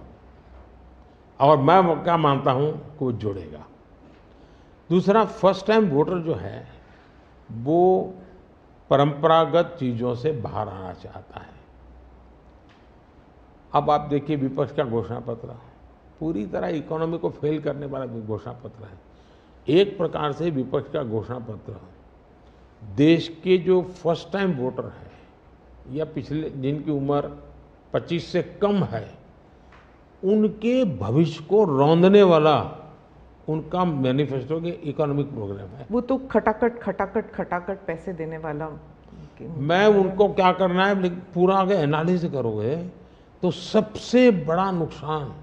और मैं क्या मानता हूँ कि वो जुड़ेगा। दूसरा, फर्स्ट टाइम वोटर जो है वो परंपरागत चीज़ों से बाहर आना चाहता है। अब आप देखिए विपक्ष का घोषणा पत्र पूरी तरह इकोनॉमी को फेल करने वाला घोषणा पत्र है। एक प्रकार से विपक्ष का घोषणा पत्र देश के जो फर्स्ट टाइम वोटर हैं या पिछले जिनकी उम्र 25 से कम है, उनके भविष्य को रौंदने वाला उनका मैनिफेस्टो के इकोनॉमिक प्रोग्राम है। वो तो खटाखट खटाखट खटाखट पैसे देने वाला। मैं उनको क्या करना है, पूरा अगर एनालिसिस करोगे तो सबसे बड़ा नुकसान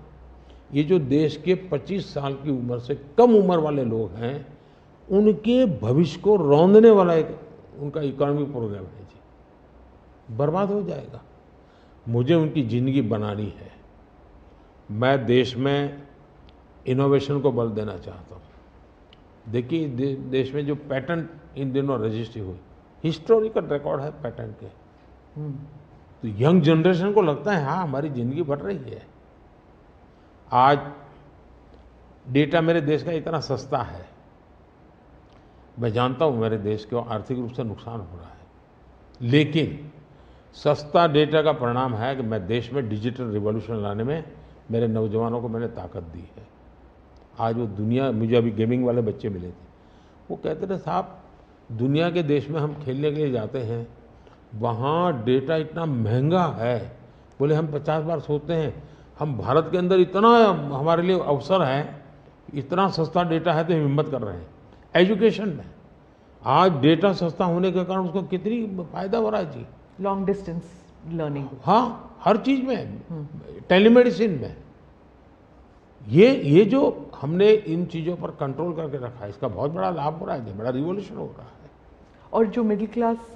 ये जो देश के 25 साल की उम्र से कम उम्र वाले लोग हैं, उनके भविष्य को रौंदने वाला एक उनका इकोनॉमिक प्रोग्राम है जी। बर्बाद हो जाएगा। मुझे उनकी ज़िंदगी बनानी है। मैं देश में इनोवेशन को बल देना चाहता हूँ। देखिए देश में जो पैटेंट इन दिनों रजिस्ट्री हुई, हिस्टोरिकल रिकॉर्ड है पैटेंट के। तो यंग जनरेशन को लगता है हाँ हमारी ज़िंदगी बढ़ रही है। आज डेटा मेरे देश का इतना सस्ता है। मैं जानता हूँ मेरे देश को आर्थिक रूप से नुकसान हो रहा है, लेकिन सस्ता डेटा का परिणाम है कि मैं देश में डिजिटल रिवॉल्यूशन लाने में मेरे नौजवानों को मैंने ताकत दी है। आज वो दुनिया, मुझे अभी गेमिंग वाले बच्चे मिले थे, वो कहते थे साहब दुनिया के देश में हम खेलने के लिए जाते हैं, वहाँ डेटा इतना महंगा है। बोले हम 50 बार सोचते हैं, हम भारत के अंदर इतना हमारे लिए अवसर है, इतना सस्ता डेटा है तो हम हिम्मत कर रहे हैं। एजुकेशन में आज डेटा सस्ता होने के कारण उसको कितनी फायदा हो रहा है जी। लॉन्ग डिस्टेंस लर्निंग, हाँ हर चीज़ में, टेलीमेडिसिन में। ये जो हमने इन चीज़ों पर कंट्रोल करके रखा है, इसका बहुत बड़ा लाभ हो रहा है, बड़ा रिवॉल्यूशन हो रहा है। और जो मिडिल क्लास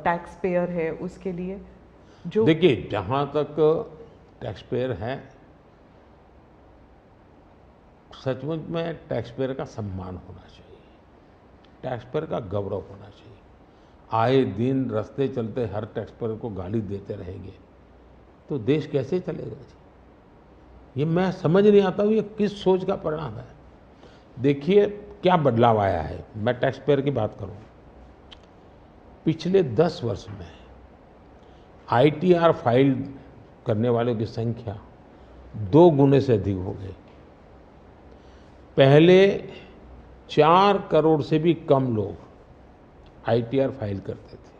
टैक्स पेयर है उसके लिए जो देखिए जहाँ तक टैक्स पेयर है, सचमुच में टैक्स पेयर का सम्मान होना चाहिए, टैक्स पेयर का गौरव होना चाहिए। आए दिन रास्ते चलते हर टैक्स पेयर को गाली देते रहेंगे तो देश कैसे चलेगा जी। ये मैं समझ नहीं आता हूँ ये किस सोच का परिणाम है। देखिए क्या बदलाव आया है। मैं टैक्स पेयर की बात करूँ, पिछले 10 वर्ष में ITR फाइल करने वालों की संख्या 2 गुने से अधिक हो गई। पहले 4 करोड़ से भी कम लोग ITR फाइल करते थे,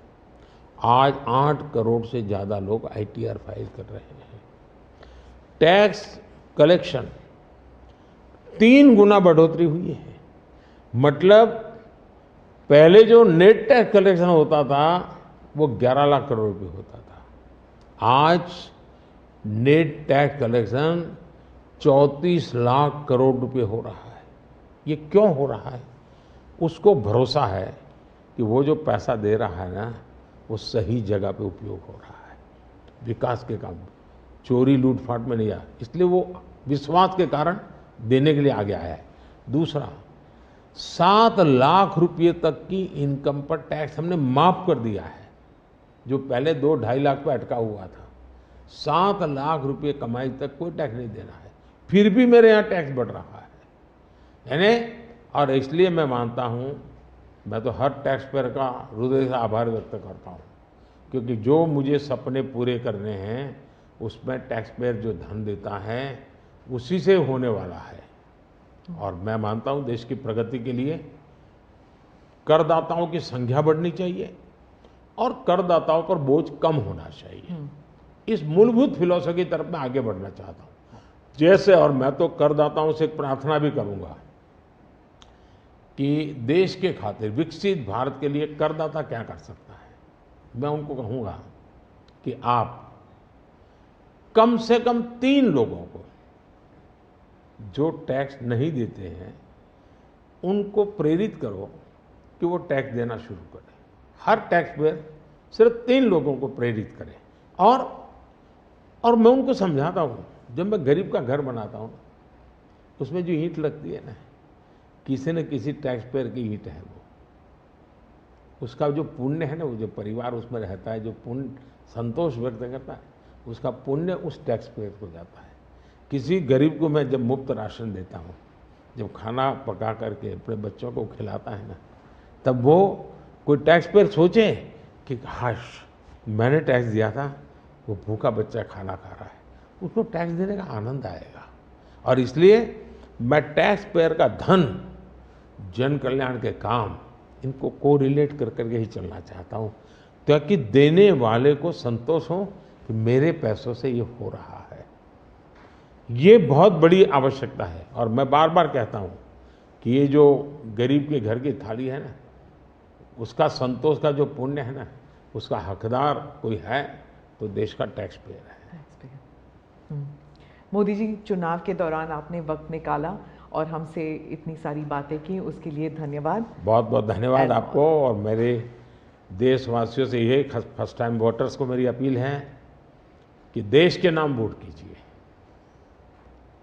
आज 8 करोड़ से ज़्यादा लोग ITR फाइल कर रहे हैं। टैक्स कलेक्शन 3 गुना बढ़ोतरी हुई है। मतलब पहले जो नेट टैक्स कलेक्शन होता था वो 11 लाख करोड़ रुपये होता था, आज net tax collection 34 lakh crore रुपये हो रहा है। ये क्यों हो रहा है? उसको भरोसा है कि वो जो पैसा दे रहा है ना, वो सही जगह पे उपयोग हो रहा है, विकास के काम, चोरी लूटफाट में नहीं आया, इसलिए वो विश्वास के कारण देने के लिए आगे आया है। दूसरा, 7 लाख रुपये तक की इनकम पर टैक्स हमने माफ कर दिया है, जो पहले 2-2.5 लाख पे अटका हुआ था। 7 लाख रुपये कमाई तक कोई टैक्स नहीं देना है, फिर भी मेरे यहाँ टैक्स बढ़ रहा है। यानी और इसलिए मैं मानता हूँ, मैं तो हर टैक्स पेयर का हृदय से आभार व्यक्त करता हूँ, क्योंकि जो मुझे सपने पूरे करने हैं उसमें टैक्स पेयर जो धन देता है उसी से होने वाला है। और मैं मानता हूँ देश की प्रगति के लिए करदाताओं की संख्या बढ़नी चाहिए और करदाताओं पर बोझ कम होना चाहिए। इस मूलभूत फिलॉसफी की तरफ मैं आगे बढ़ना चाहता हूँ। जैसे, और मैं तो करदाताओं से एक प्रार्थना भी करूँगा कि देश के खातिर विकसित भारत के लिए करदाता क्या कर सकता है। मैं उनको कहूँगा कि आप कम से कम 3 लोगों को जो टैक्स नहीं देते हैं उनको प्रेरित करो कि वो टैक्स देना शुरू करें। हर टैक्स पेयर सिर्फ 3 लोगों को प्रेरित करें। और मैं उनको समझाता हूँ, जब मैं गरीब का घर बनाता हूँ उसमें जो ईंट लगती है ना, किसी न किसी टैक्स पेयर की ईंट है, वो उसका जो पुण्य है ना, वो जो परिवार उसमें रहता है, जो पुण्य संतोष व्यक्त करता है, उसका पुण्य उस टैक्स पेयर को जाता है। किसी गरीब को मैं जब मुफ्त राशन देता हूँ, जब खाना पका करके अपने बच्चों को खिलाता है ना, तब वो कोई टैक्स पेयर सोचे कि काश मैंने टैक्स दिया था, वो भूखा बच्चा खाना खा रहा है, उसको टैक्स देने का आनंद आएगा। और इसलिए मैं टैक्स पेयर का धन, जन कल्याण के काम, इनको कोरिलेट कर करके ही चलना चाहता हूँ, ताकि देने वाले को संतोष हो कि मेरे पैसों से ये हो रहा है। ये बहुत बड़ी आवश्यकता है। और मैं बार बार कहता हूँ कि ये जो गरीब के घर की थाली है ना, उसका संतोष का जो पुण्य है ना, उसका हकदार कोई है तो देश का टैक्स पेयर है। मोदी जी, चुनाव के दौरान आपने वक्त निकाला और हमसे इतनी सारी बातें की, उसके लिए धन्यवाद। बहुत बहुत धन्यवाद आपको। और मेरे देशवासियों से ये फर्स्ट टाइम वोटर्स को मेरी अपील है कि देश के नाम वोट कीजिए।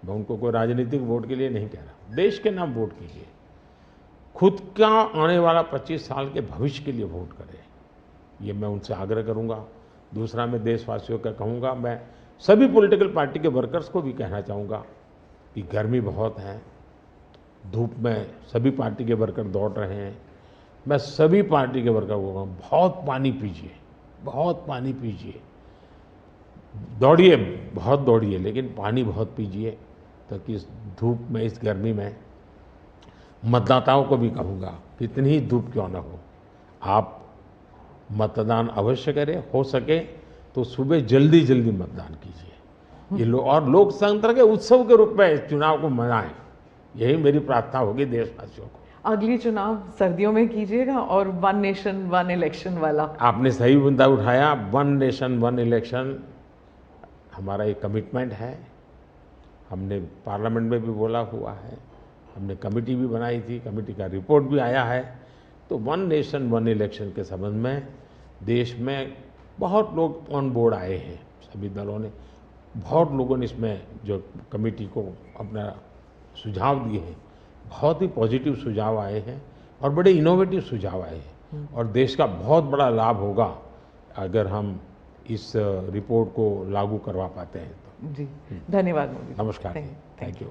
मैं उनको कोई राजनीतिक वोट के लिए नहीं कह रहा, देश के नाम वोट कीजिए। खुद का आने वाला 25 साल के भविष्य के लिए वोट करें, ये मैं उनसे आग्रह करूंगा। दूसरा, मैं देशवासियों का कहूँगा, मैं सभी पॉलिटिकल पार्टी के वर्कर्स को भी कहना चाहूँगा कि गर्मी बहुत है, धूप में सभी पार्टी के वर्कर दौड़ रहे हैं। मैं सभी पार्टी के वर्कर को कहूँगा, बहुत पानी पीजिए, बहुत पानी पीजिए, दौड़िए, बहुत दौड़िए, लेकिन पानी बहुत पीजिए, ताकि इस धूप में, इस गर्मी में मतदाताओं को भी कहूँगा कि इतनी ही धूप क्यों ना हो, आप मतदान अवश्य करें। हो सके तो सुबह जल्दी जल्दी मतदान कीजिए। ये और लोकतंत्र के उत्सव के रूप में चुनाव को मनाएं, यही मेरी प्रार्थना होगी देशवासियों को। अगली चुनाव सर्दियों में कीजिएगा और वन नेशन वन इलेक्शन वाला। आपने सही मुद्दा उठाया। वन नेशन वन इलेक्शन हमारा एक कमिटमेंट है। हमने पार्लियामेंट में भी बोला हुआ है, हमने कमेटी भी बनाई थी, कमेटी का रिपोर्ट भी आया है। तो वन नेशन वन इलेक्शन के संबंध में देश में बहुत लोग ऑन बोर्ड आए हैं, सभी दलों ने, बहुत लोगों ने इसमें जो कमेटी को अपना सुझाव दिए हैं, बहुत ही पॉजिटिव सुझाव आए हैं और बड़े इनोवेटिव सुझाव आए हैं। और देश का बहुत बड़ा लाभ होगा अगर हम इस रिपोर्ट को लागू करवा पाते हैं तो। जी, धन्यवाद मोदी। नमस्कार, थैंक यू।